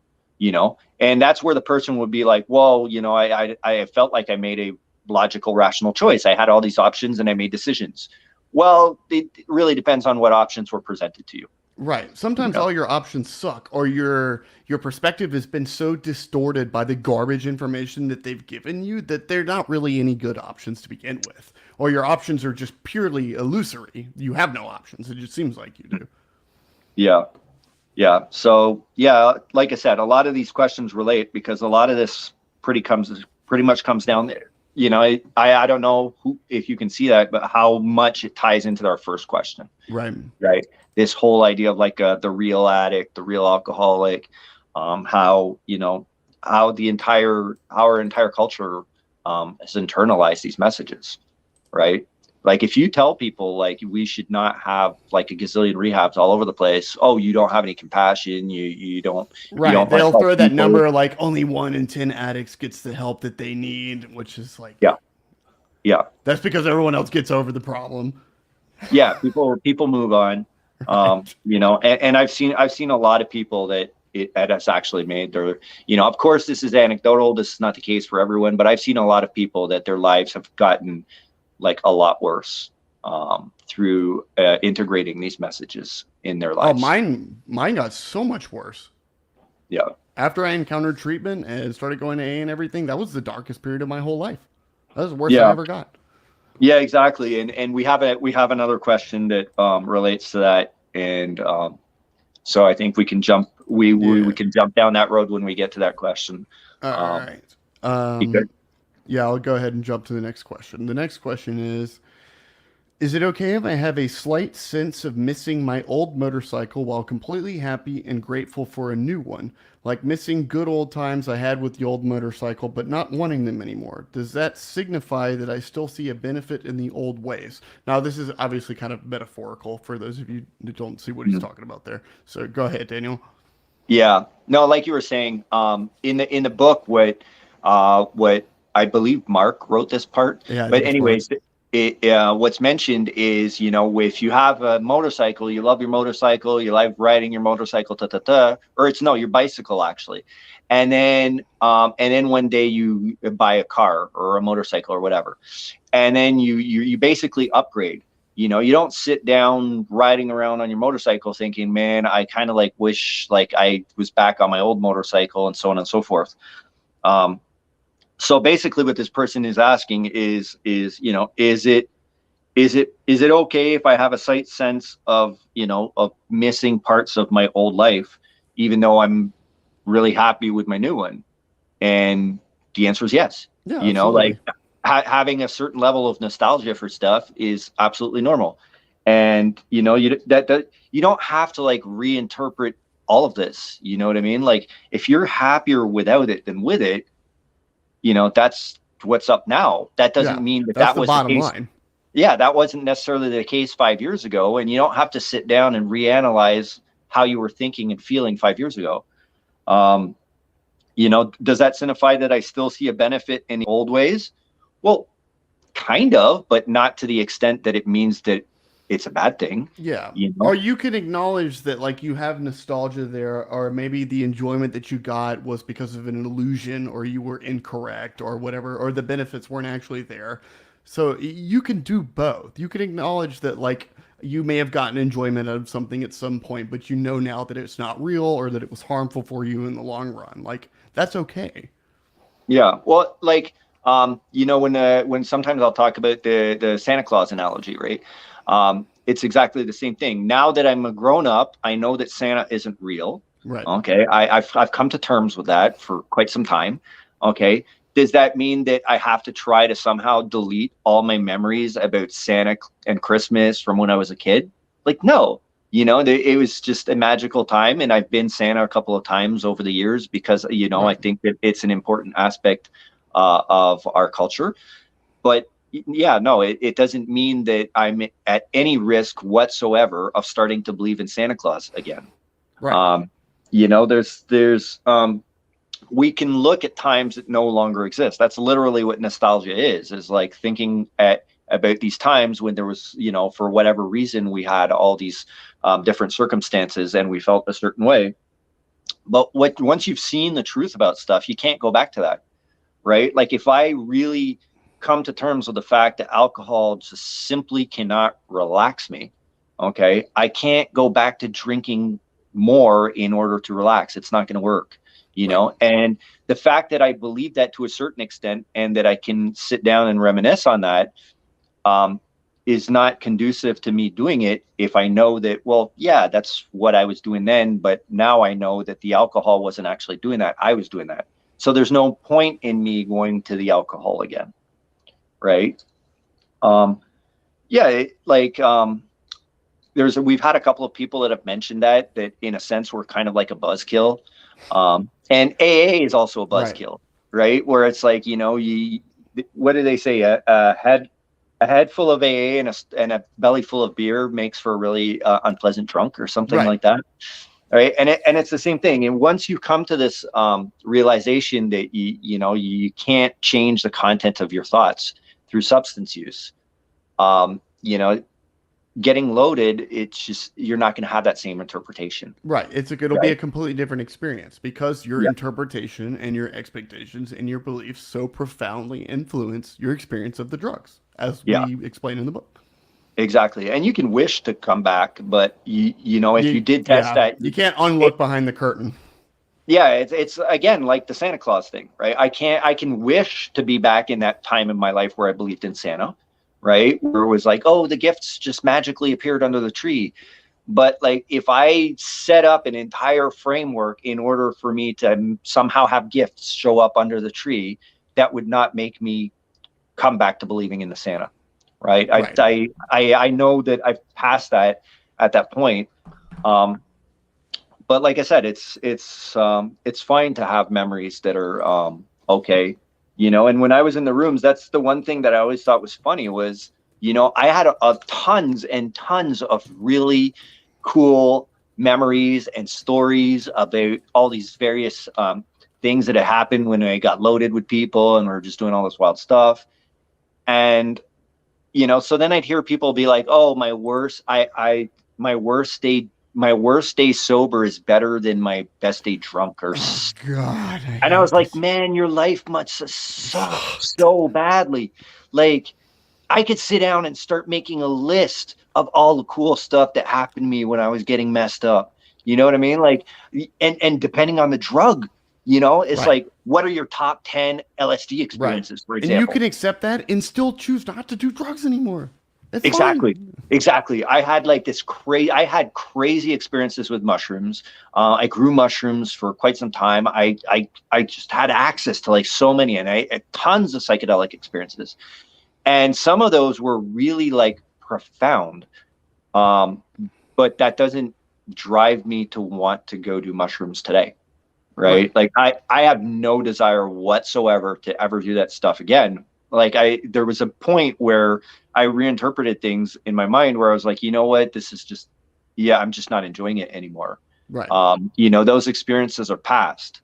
and that's where the person would be like, well, I felt like I made a logical, rational choice. I had all these options and I made decisions. Well, it really depends on what options were presented to you. Right. Sometimes all your options suck, or your perspective has been so distorted by the garbage information that they've given you that they're not really any good options to begin with. Or your options are just purely illusory. You have no options. It just seems like you do. Yeah. Yeah. So yeah, like I said, a lot of these questions relate because a lot of this pretty much comes down there. I don't know if you can see that, but how much it ties into our first question, Right. right? This whole idea of like the real addict, the real alcoholic, how, how our entire culture has internalized these messages, right? Like if you tell people like we should not have like a gazillion rehabs all over the place, oh, you don't have any compassion, you Right. don't want to They'll help throw that people. number like only 1 in 10 addicts gets the help that they need, which is like, Yeah, yeah, that's because everyone else gets over the problem. yeah. People move on. Right. And I've seen a lot of people that it has actually made their, of course this is anecdotal, this is not the case for everyone, but I've seen a lot of people that their lives have gotten like a lot worse through integrating these messages in their Oh, lives. mine got so much worse. Yeah. After I encountered treatment and started going to A and everything, that was the darkest period of my whole life. That was the worst I Yeah. ever got. Yeah, exactly. And we have another question that relates to that. And so I think we Yeah. can jump down that road when we get to that question. All Um, right. because Yeah, I'll go ahead and jump to the next question. The next question is it okay if I have a slight sense of missing my old motorcycle while completely happy and grateful for a new one? Like missing good old times I had with the old motorcycle, but not wanting them anymore. Does that signify that I still see a benefit in the old ways? Now, this is obviously kind of metaphorical for those of you that don't see what he's talking about there. So go ahead, Daniel. Yeah, no, like you were saying, in the book, what I believe Mark wrote this part. Yeah, I But think it's Mark. anyways, what's mentioned is, if you have a motorcycle, you love your motorcycle, you like riding your motorcycle, or it's no, your bicycle actually, and then one day you buy a car or a motorcycle or whatever, and then you basically upgrade. You don't sit down riding around on your motorcycle thinking, man, I kind of like wish like I was back on my old motorcycle and so on and so forth. um so basically what this person is asking is it okay if I have a slight sense of missing parts of my old life even though I'm really happy with my new one? And the answer is yes. Yeah, Like absolutely. having a certain level of nostalgia for stuff is absolutely normal. And you don't have to like reinterpret all of this. You know what I mean? Like if you're happier without it than with it, that's what's up now. That doesn't Yeah, mean that that's that the was the bottom case. line. Yeah, that wasn't necessarily the case 5 years ago. And you don't have to sit down and reanalyze how you were thinking and feeling 5 years ago. Um, does that signify that I still see a benefit in the old ways? Well, kind of, but not to the extent that it means that it's a bad thing, Yeah. you Or know? you can acknowledge that like you have nostalgia there, or maybe the enjoyment that you got was because of an illusion, or you were incorrect, or whatever, or the benefits weren't actually there. So you can do both. You can acknowledge that like you may have gotten enjoyment out of something at some point, but you know now that it's not real or that it was harmful for you in the long run. Like that's okay. Yeah. Well, like, when sometimes I'll talk about the Santa Claus analogy, right? It's exactly the same thing. Now that I'm a grown up, I know that Santa isn't real. Right. Okay. I've come to terms with that for quite some time. Okay. Does that mean that I have to try to somehow delete all my memories about Santa and Christmas from when I was a kid? Like, no. It was just a magical time, and I've been Santa a couple of times over the years because I Right. think that it's an important aspect of our culture. But yeah, no, it doesn't mean that I'm at any risk whatsoever of starting to believe in Santa Claus again. Right. Um, there's we can look at times that no longer exist. That's literally what nostalgia is like thinking about these times when there was, for whatever reason, we had all these different circumstances and we felt a certain way. But once you've seen the truth about stuff, you can't go back to that, right? Like if I really come to terms with the fact that alcohol just simply cannot relax me, okay, I can't go back to drinking more in order to relax. It's not going to work, Right. And the fact that I believe that to a certain extent and that I can sit down and reminisce on that, um, is not conducive to me doing it if I know that, well, yeah, that's what I was doing then, but now I know that the alcohol wasn't actually doing that. I was doing that. So there's no point in me going to the alcohol again. Right. Yeah. We've had a couple of people that have mentioned that in a sense, we're kind of like a buzzkill. And AA is also a buzzkill, right? Where it's like, what do they say? A head full of AA and a belly full of beer makes for a really unpleasant drunk or something like that. Right. And it's the same thing. And once you come to this realization that you can't change the content of your thoughts through substance use, getting loaded, it's just, you're not going to have that same interpretation. Right. It'll be a completely different experience because your interpretation and your expectations and your beliefs so profoundly influence your experience of the drugs, as we explain in the book. Exactly. And you can wish to come back, but if you did test that, you can't unlook behind the curtain. Yeah, it's again like the Santa Claus thing, right? I can wish to be back in that time in my life where I believed in Santa, right? Where it was like, oh, the gifts just magically appeared under the tree. But like, if I set up an entire framework in order for me to somehow have gifts show up under the tree, that would not make me come back to believing in the Santa, right? I know that I've passed that at that point. But like I said, it's fine to have memories that are okay. And when I was in the rooms, that's the one thing that I always thought was funny was, I had tons and tons of really cool memories and stories about all these various things that had happened when I got loaded with people and we were just doing all this wild stuff. And, so then I'd hear people be like, oh, my worst day sober is better than my best day drunk or God. I was like, man, your life must have sucked so badly. Like, I could sit down and start making a list of all the cool stuff that happened to me when I was getting messed up. You know what I mean? Like, and depending on the drug, it's like, what are your top 10 LSD experiences, for example? And you can accept that and still choose not to do drugs anymore. That's Exactly. fine. Exactly. I had like I had crazy experiences with mushrooms. I grew mushrooms for quite some time. I just had access to like so many and I had tons of psychedelic experiences. And some of those were really like profound. But that doesn't drive me to want to go do mushrooms today. Right. Like I have no desire whatsoever to ever do that stuff again. Like there was a point where I reinterpreted things in my mind where I was like, you know what, this is just, I'm just not enjoying it anymore. Right. Those experiences are past.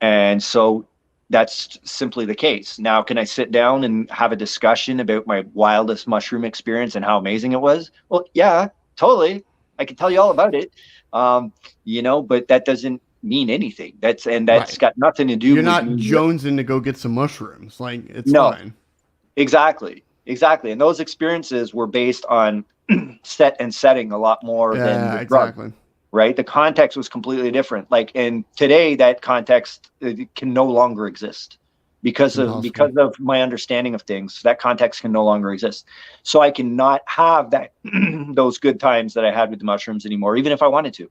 And so that's simply the case. Now, can I sit down and have a discussion about my wildest mushroom experience and how amazing it was? Well, yeah, totally. I can tell you all about it. But that doesn't mean anything. That's got nothing to do You're with not jonesing to go get some mushrooms. Like, it's fine. Exactly. And those experiences were based on set and setting a lot more than the drug, right? The context was completely different. Like, and today that context can no longer exist because of my understanding of things. That context can no longer exist. So I cannot have that those good times that I had with the mushrooms anymore, even if I wanted to.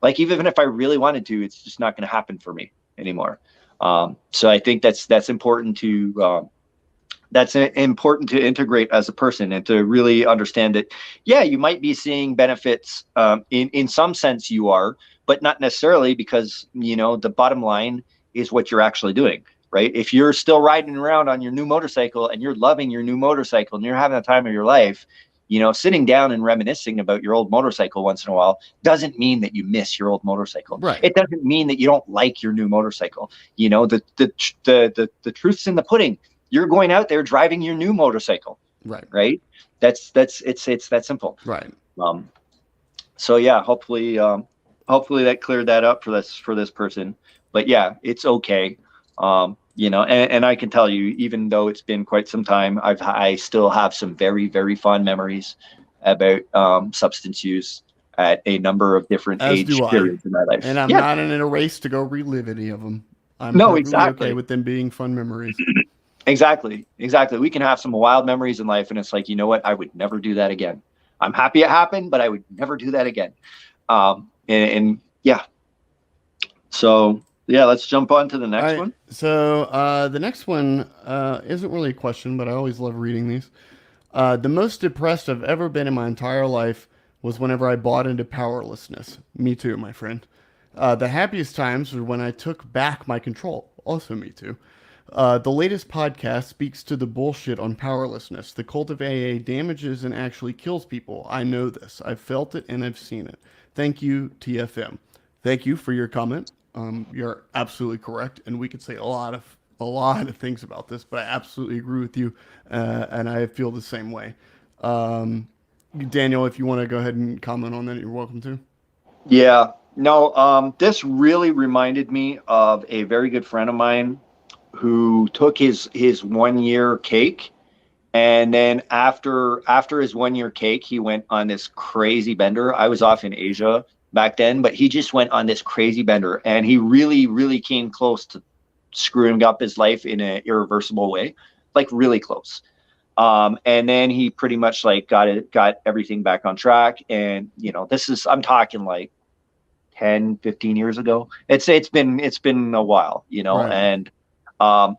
Like, even if I really wanted to, it's just not going to happen for me anymore. So I think that's important to integrate as a person and to really understand that, you might be seeing benefits in some sense you are, but not necessarily because, the bottom line is what you're actually doing, right? If you're still riding around on your new motorcycle and you're loving your new motorcycle and you're having the time of your life, sitting down and reminiscing about your old motorcycle once in a while doesn't mean that you miss your old motorcycle. Right. It doesn't mean that you don't like your new motorcycle. The truth's in the pudding. You're going out there driving your new motorcycle. Right. It's that simple. Right. So yeah, hopefully that cleared that up for this person. But yeah, it's okay. And I can tell you, even though it's been quite some time, I still have some very, very fond memories about substance use at a number of different age periods in my life. And I'm not in a race to go relive any of them. I'm exactly okay with them being fun memories. Exactly. We can have some wild memories in life, and it's like, you know what? I would never do that again. I'm happy it happened, but I would never do that again. And yeah, so yeah, let's jump on to the All next right. one. So the next one isn't really a question, but I always love reading these. The most depressed I've ever been in my entire life was whenever I bought into powerlessness. Me too, my friend. The happiest times were when I took back my control. Also, me too. The latest podcast speaks to the bullshit on powerlessness. The cult of AA damages and actually kills people. I know this. I've felt it and I've seen it. Thank you, TFM. Thank you for your comment. You're absolutely correct, and we could say a lot of things about this, but I absolutely agree with you, and I feel the same way. Um, Daniel, if you want to go ahead and comment on that, you're welcome to. Yeah, no, this really reminded me of a very good friend of mine who took his 1 year cake, and then after his 1 year cake, he went on this crazy bender. I was off in Asia back then, but he just went on this crazy bender, and he really came close to screwing up his life in an irreversible way, like really close. And then he pretty much like got everything back on track. And I'm talking like 10, 15 years ago. It's been a while, Right. and um,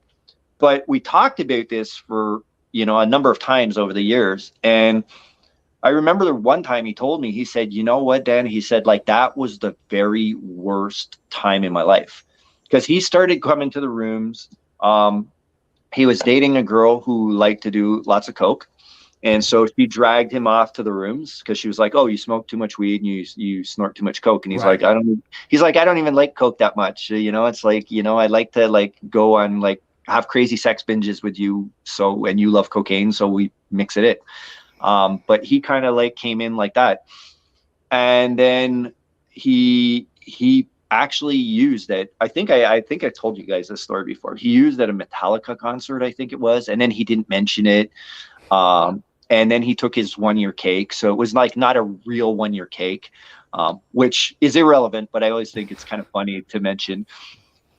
but we talked about this for a number of times over the years. And I remember the one time he told me, he said, "You know what, Dan?" He said, like, that was the very worst time in my life, because he started coming to the rooms. He was dating a girl who liked to do lots of coke. And so she dragged him off to the rooms because she was like, "Oh, you smoke too much weed and you snort too much coke." And he's Right. like, I don't even like coke that much. It's like, I like to like go on like have crazy sex binges with you. So, and you love cocaine. So we mix it in. But he kind of like came in like that. And then he actually used it. I think I told you guys this story before. He used at a Metallica concert, I think it was, and then he didn't mention it. And then he took his 1 year cake. So it was like not a real 1 year cake, which is irrelevant, but I always think it's kind of funny to mention.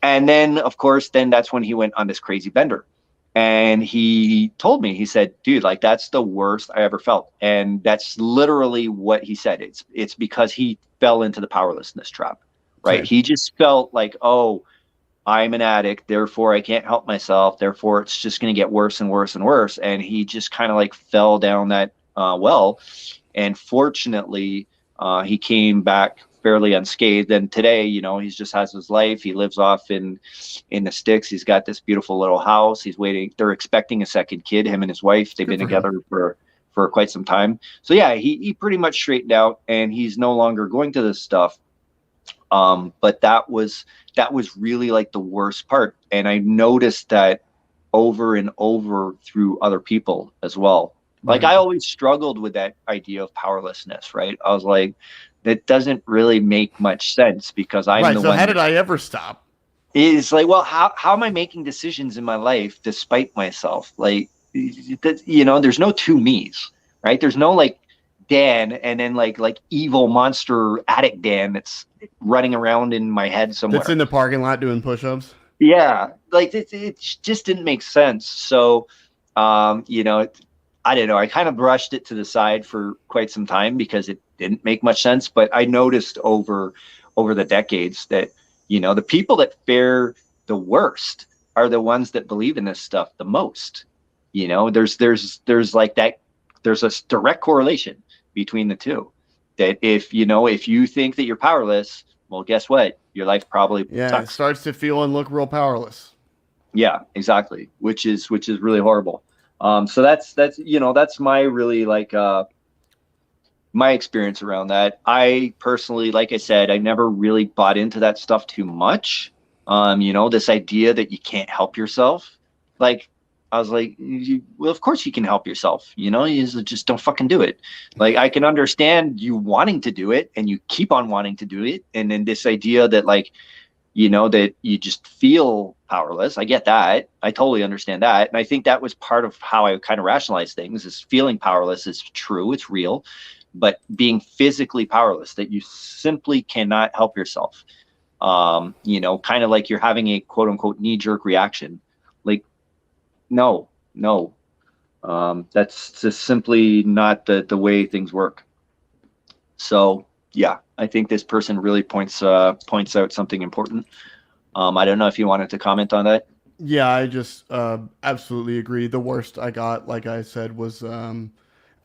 And then, of course, then that's when he went on this crazy bender. And he told me, he said, "Dude, like that's the worst I ever felt." And that's literally what he said. It's because he fell into the powerlessness trap, right? Okay. He just felt like, "Oh, I'm an addict, therefore I can't help myself. Therefore, it's just going to get worse and worse and worse." And he just kind of like fell down that well. And fortunately, he came back fairly unscathed. And today, he just has his life. He lives off in the sticks. He's got this beautiful little house. He's waiting. They're expecting a second kid. Him and his wife. They've Good been for him. together for quite some time. So yeah, he pretty much straightened out, and he's no longer going to this stuff. But that was really like the worst part. And I noticed that over and over through other people as well. Like Right. I always struggled with that idea of powerlessness, right? I was like, that doesn't really make much sense because I'm Right. the So how one did I ever stop? is like, well, how am I making decisions in my life despite myself? Like, there's no two me's, right? There's no like Dan and then like evil monster addict Dan that's running around in my head That's somewhere. in the parking lot doing push-ups. Yeah, like it just didn't make sense. So, I don't know. I kind of brushed it to the side for quite some time because it didn't make much sense. But I noticed over the decades that the people that fare the worst are the ones that believe in this stuff the most. There's like that. There's a direct correlation between the two. That if you think that you're powerless, well, guess what? Your life probably Yeah, it sucks. starts to feel and look real powerless. Yeah, exactly. Which is really horrible. So that's my really like my experience around that. I personally, like I said, I never really bought into that stuff too much. This idea that you can't help yourself. Like I was like, well, of course you can help yourself. You just don't fucking do it. Like I can understand you wanting to do it and you keep on wanting to do it. And then this idea that like that you just feel powerless. I get that. I totally understand that. And I think that was part of how I kind of rationalized things is feeling powerless is true. It's real, but being physically powerless, that you simply cannot help yourself. Kind of like you're having a quote unquote knee jerk reaction. Like No, no. That's just simply not the way things work. So yeah, I think this person really points out something important. I don't know if you wanted to comment on that. Yeah, I just absolutely agree. The worst I got, like I said, was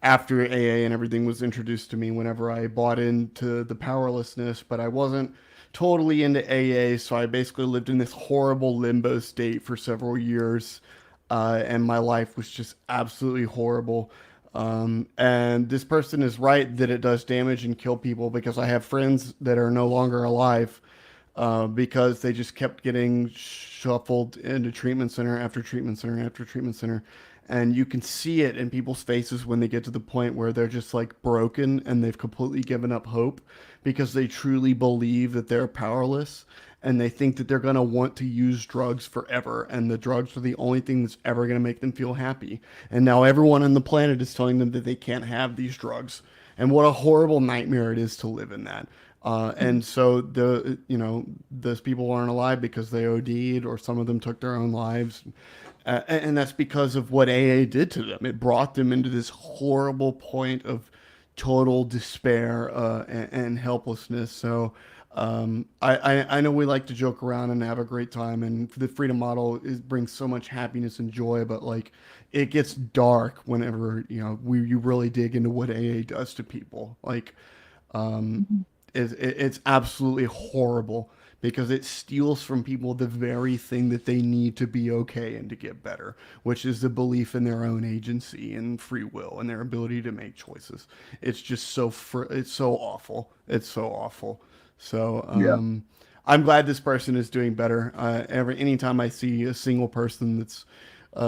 after AA and everything was introduced to me whenever I bought into the powerlessness, but I wasn't totally into AA, so I basically lived in this horrible limbo state for several years, and my life was just absolutely horrible. And this person is right that it does damage and kill people because I have friends that are no longer alive because they just kept getting shuffled into treatment center after treatment center after treatment center. And you can see it in people's faces when they get to the point where they're just like broken and they've completely given up hope because they truly believe that they're powerless and they think that they're going to want to use drugs forever. And the drugs are the only thing that's ever going to make them feel happy. And now everyone on the planet is telling them that they can't have these drugs. And what a horrible nightmare it is to live in that. And so those people aren't alive because they OD'd or some of them took their own lives. And that's because of what AA did to them. It brought them into this horrible point of total despair and helplessness. So I know we like to joke around and have a great time, and the freedom model brings so much happiness and joy, but like it gets dark whenever you really dig into what AA does to people. Like it's absolutely horrible because it steals from people the very thing that they need to be okay and to get better, which is the belief in their own agency and free will and their ability to make choices. It's just it's so awful. It's so awful. So Yeah. I'm glad this person is doing better. Anytime I see a single person that's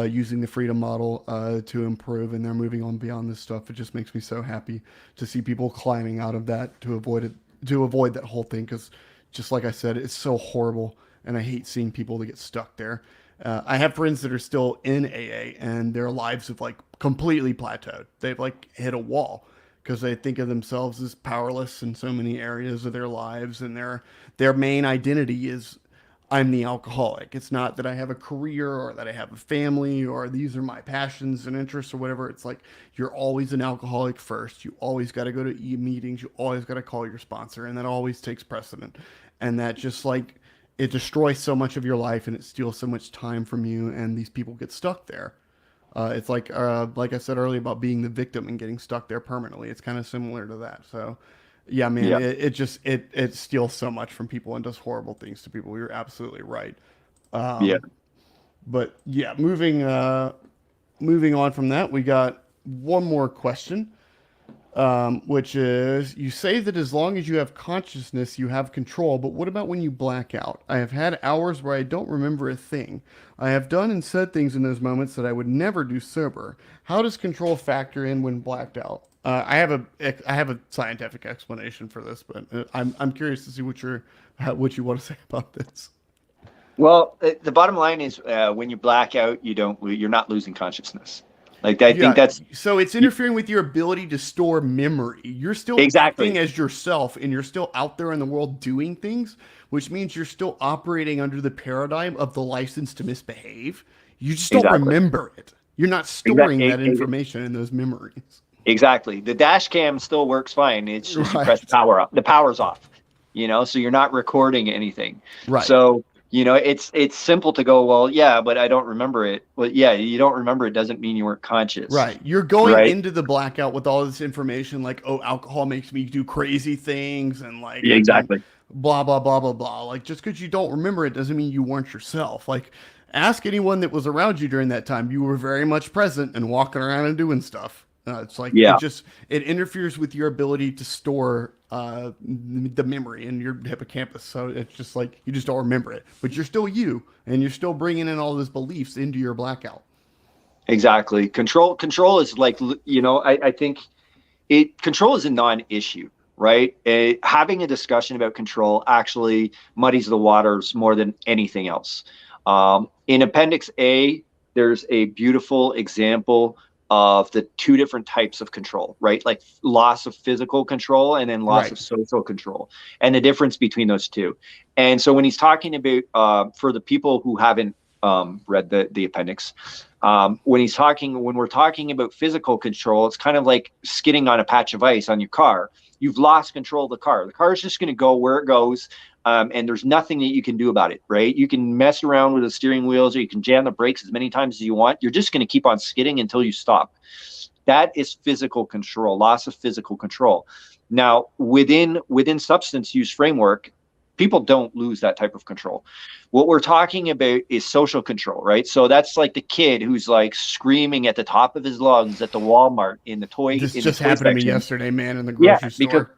using the freedom model to improve and they're moving on beyond this stuff, it just makes me so happy to see people climbing out of that to avoid that whole thing because just like I said, it's so horrible and I hate seeing people that get stuck there. I have friends that are still in AA and their lives have like completely plateaued. They've like hit a wall because they think of themselves as powerless in so many areas of their lives and their main identity is I'm the alcoholic. It's not that I have a career or that I have a family or these are my passions and interests or whatever. It's like you're always an alcoholic first. You always got to go to meetings. You always got to call your sponsor, and that always takes precedent. And that just like it destroys so much of your life and it steals so much time from you. And these people get stuck there. It's like I said earlier about being the victim and getting stuck there permanently. It's kind of similar to that. So yeah, man, Yeah. it steals so much from people and does horrible things to people. You're absolutely right. Yeah. But yeah, moving on from that, we got one more question, which is you say that as long as you have consciousness, you have control. But what about when you black out? I have had hours where I don't remember a thing. I have done and said things in those moments that I would never do sober. How does control factor in when blacked out? I have a scientific explanation for this, but I'm curious to see what you want to say about this. Well, the bottom line is when you black out, you're not losing consciousness. Like I think Yeah, that's so it's interfering with your ability to store memory. You're still acting exactly, as yourself and you're still out there in the world doing things, which means you're still operating under the paradigm of the license to misbehave. You just don't exactly, remember it. You're not storing that exactly. information in those memories. Exactly. The dash cam still works fine. It's just you press the Right. power up. The power's off. So you're not recording anything. Right. So, it's simple to go, well, yeah, but I don't remember it. Well, yeah, you don't remember it doesn't mean you weren't conscious. Right. You're going Right? into the blackout with all this information like, oh, alcohol makes me do crazy things and like Yeah, I can exactly. blah blah blah blah blah. Like just because you don't remember it doesn't mean you weren't yourself. Like ask anyone that was around you during that time. You were very much present and walking around and doing stuff. It's like Yeah, it interferes with your ability to store the memory in your hippocampus. So it's just like you just don't remember it, but you're still you, and you're still bringing in all those beliefs into your blackout. exactly. Control is like, I think control is a non-issue, right? Having a discussion about control actually muddies the waters more than anything else. In Appendix A, there's a beautiful example of the two different types of control, right? Like loss of physical control and then loss Right. of social control, and the difference between those two. And so when he's talking about, for the people who haven't read the appendix, When we're talking about physical control, it's kind of like skidding on a patch of ice on your car. You've lost control of the car. The car is just going to go where it goes. And there's nothing that you can do about it, right? You can mess around with the steering wheels, or you can jam the brakes as many times as you want. You're just going to keep on skidding until you stop. That is physical control, loss of physical control. Now, within substance use framework, people don't lose that type of control. What we're talking about is social control, right? So that's like the kid who's like screaming at the top of his lungs at the Walmart in the toy. This in just the toy happened to me section. yesterday, man, in the grocery store.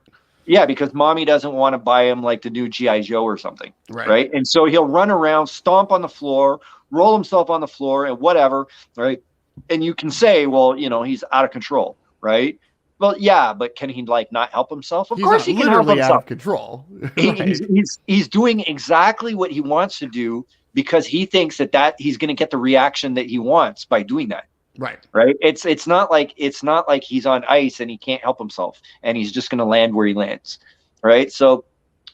Because mommy doesn't want to buy him like the new G.I. Joe or something, Right. right? And so he'll run around, stomp on the floor, roll himself on the floor and whatever, right? And you can say, well, he's out of control, right? Well, yeah, but can he like not help himself? Of course he can help himself. Out of control. Right. He's doing exactly what he wants to do because he thinks that he's going to get the reaction that he wants by doing that. Right. It's not like he's on ice and he can't help himself and he's just going to land where he lands. Right. So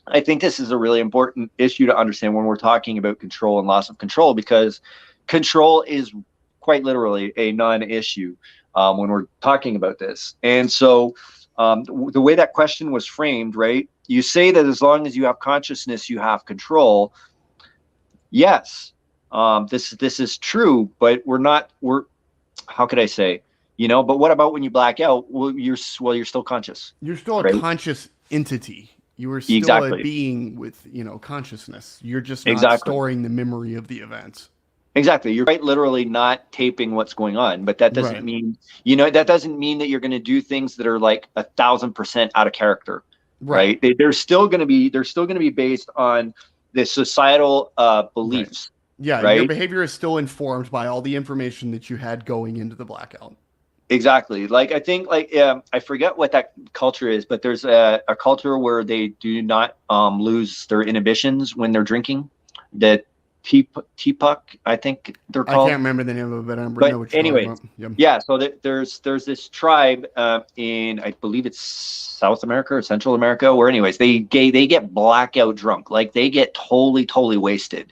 I think this is a really important issue to understand when we're talking about control and loss of control, because control is quite literally a non-issue when we're talking about this. And so the way that question was framed, right? You say that as long as you have consciousness, you have control. Yes, this is true, but we're how could I say, but what about when you black out? Well, you're still conscious. You're still a conscious entity. You are still a being with, consciousness. You're just not storing the memory of the events. Exactly. You're quite literally not taping what's going on, but that doesn't mean, that doesn't mean that you're going to do things that are like 1,000% out of character, right? They're still going to be based on the societal beliefs. Right. Yeah. Your behavior is still informed by all the information that you had going into the blackout. Exactly. Like, I think I forget what that culture is, but there's a culture where they do not lose their inhibitions when they're drinking. That Teapuk, I think they're called. I can't remember the name of it, but I know what you're talking about. Yep. Yeah. So there's this tribe in, I believe it's South America or Central America, where anyways they get blackout drunk, like they get totally wasted.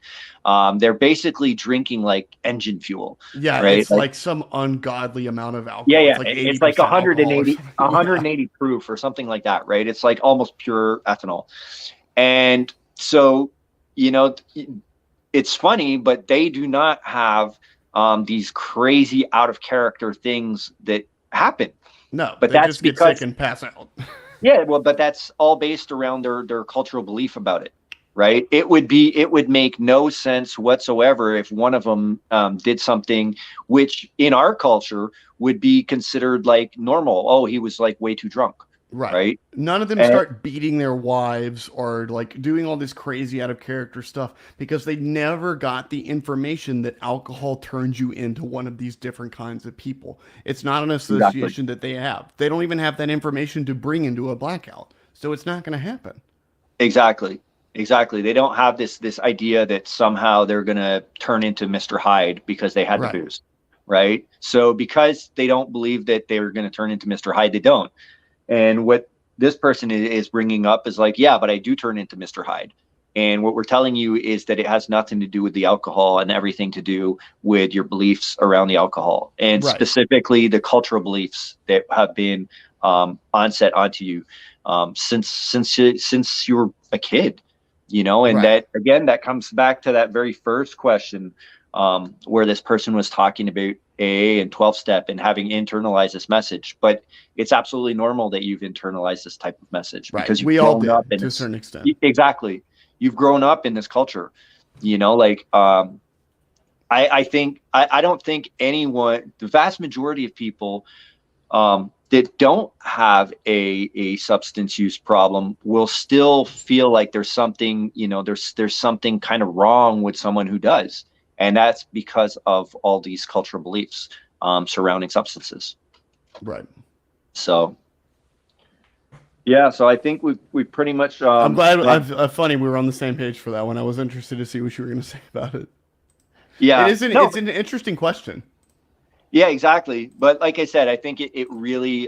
They're basically drinking like engine fuel. Yeah, right? It's like some ungodly amount of alcohol. Yeah, it's like 180 proof or something like that, right? It's like almost pure ethanol. And so, it's funny, but they do not have these crazy out of character things that happen. No, but that's just get sick and pass out. Yeah, well, but that's all based around their cultural belief about it, right? It would make no sense whatsoever if one of them did something which in our culture would be considered like normal. Oh, he was like way too drunk. Right. None of them start beating their wives or like doing all this crazy out of character stuff because they never got the information that alcohol turns you into one of these different kinds of people. It's not an association that they have. They don't even have that information to bring into a blackout. So it's not going to happen. Exactly. They don't have this idea that somehow they're going to turn into Mr. Hyde because they had the booze. Right. So because they don't believe that they were going to turn into Mr. Hyde, they don't. And what this person is bringing up is like, yeah, but I do turn into Mr. Hyde. And what we're telling you is that it has nothing to do with the alcohol and everything to do with your beliefs around the alcohol, and specifically the cultural beliefs that have been onset onto you since you were a kid, and that, again, that comes back to that very first question where this person was talking about AA and 12-step and having internalized this message. But it's absolutely normal that you've internalized this type of message because we all did to a certain extent. Exactly. You've grown up in this culture, I don't think anyone, the vast majority of people that don't have a substance use problem will still feel like there's something, there's something kind of wrong with someone who does. And that's because of all these cultural beliefs surrounding substances. Right. So, yeah. So I think we pretty much. I'm glad. Funny, we were on the same page for that one. I was interested to see what you were going to say about it. Yeah, it's an interesting question. Yeah, exactly. But like I said, I think it really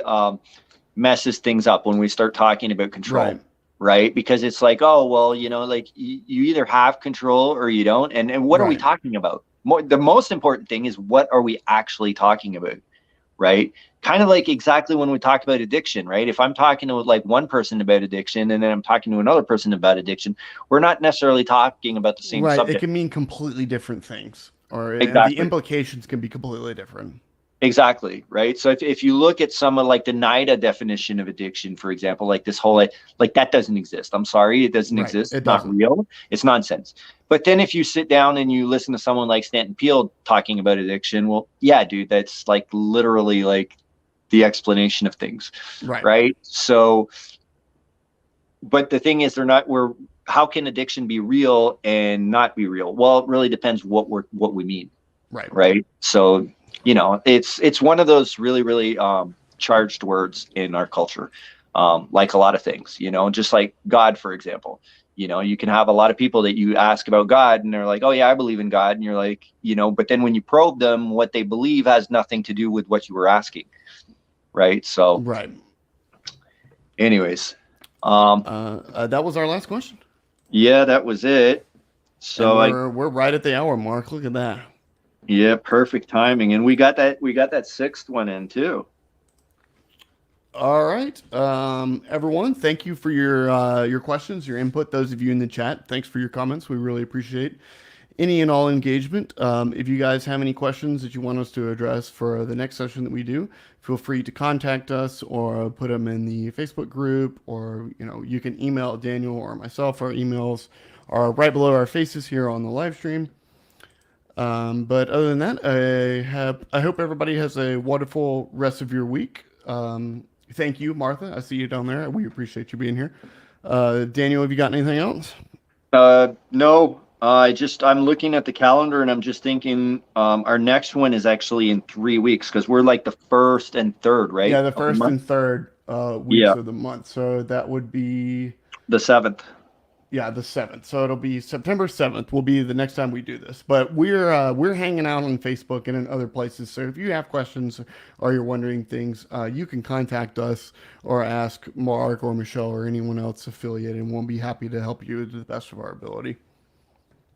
messes things up when we start talking about control. Right? Because it's like, oh, well, like you either have control or you don't. And what are we talking about? the most important thing is, what are we actually talking about, right? Kind of like exactly when we talk about addiction, right? If I'm talking to like one person about addiction and then I'm talking to another person about addiction, we're not necessarily talking about the same Right. It subject. can mean completely different things, or the Exactly. implications can be completely different. Exactly. Right. So if you look at some of like the NIDA definition of addiction, for example, like this whole, like that doesn't exist. I'm sorry, it doesn't Right. exist. It It's not doesn't. real. It's nonsense. But then if you sit down and you listen to someone like Stanton Peele talking about addiction, well, yeah, dude, that's like literally like the explanation of things. Right. Right. So, but the thing is, how can addiction be real and not be real? Well, it really depends what we mean. Right. Right. So, it's one of those really, really charged words in our culture, like a lot of things, just like God, for example. You can have a lot of people that you ask about God and they're like, oh, yeah, I believe in God. And you're like, but then when you probe them, what they believe has nothing to do with what you were asking. Right. So, Right. anyways, That was our last question, yeah, that was it. and So we're right at the hour mark. Look at that. yeah, perfect timing. And we got that sixth one in too. All right, everyone. Thank you for your questions, your input. Those of you in the chat, thanks for your comments. We really appreciate any and all engagement. If you guys have any questions that you want us to address for the next session that we do, feel free to contact us or put them in the Facebook group, or you can email Daniel or myself. Our emails are right below our faces here on the live stream. But other than that, I hope everybody has a wonderful rest of your week. Thank you, Martha. I see you down there. We appreciate you being here. Daniel, have you got anything else? No, I'm looking at the calendar and I'm just thinking, our next one is actually in 3 weeks, because we're like the first and third, Yeah, right? the Of the first month? and third weeks Yeah, of the month. So that would be, the 7th. yeah, the 7th. So it'll be September 7th will be the next time we do this. But we're hanging out on Facebook and in other places. So if you have questions or you're wondering things, you can contact us or ask Mark or Michelle or anyone else affiliated, and we'll be happy to help you to the best of our ability.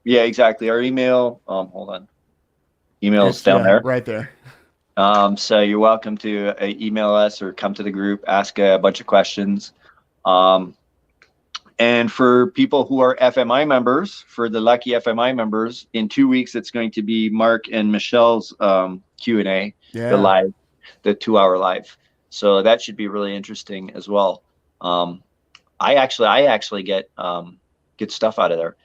Yeah, exactly. Our email, hold on. Email's It's down yeah, there. right there. So you're welcome to email us or come to the group, ask a bunch of questions. Um, And for people who are FMI members, for the lucky FMI members, in 2 weeks, it's going to be Mark and Michelle's Q&A, Yeah. the 2-hour live. So that should be really interesting as well. I actually get stuff out of there,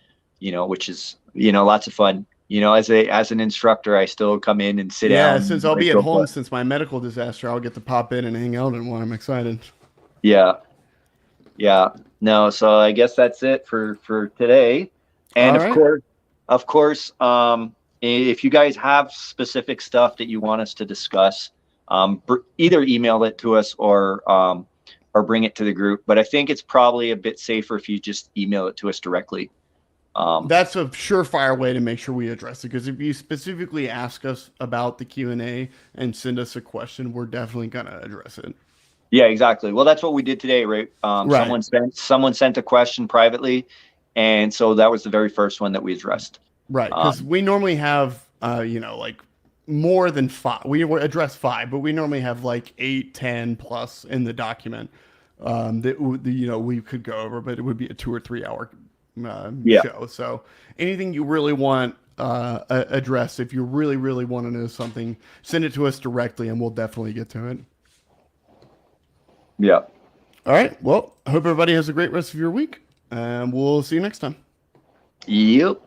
which is, lots of fun. As an instructor, I still come in and sit Yeah, down since and I'll like be at go home play. since my medical disaster, I'll get to pop in and hang out and one. I'm excited. Yeah. Yeah, no, so I guess that's it for today. And All of right. course, of course, if you guys have specific stuff that you want us to discuss, either email it to us or bring it to the group. But I think it's probably a bit safer if you just email it to us directly. That's a surefire way to make sure we address it, because if you specifically ask us about the Q&A and send us a question, we're definitely going to address it. Yeah, exactly. Well, that's what we did today, right? Right. Someone sent a question privately, and so that was the very first one that we addressed. Right, because we normally have, like more than five. We address five, but we normally have like 8, 10 plus in the document we could go over, but it would be a 2 or 3 hour Yeah. show. So anything you really want addressed, if you really, really want to know something, send it to us directly, and we'll definitely get to it. Yeah. All right. Well, I hope everybody has a great rest of your week, and we'll see you next time. Yep.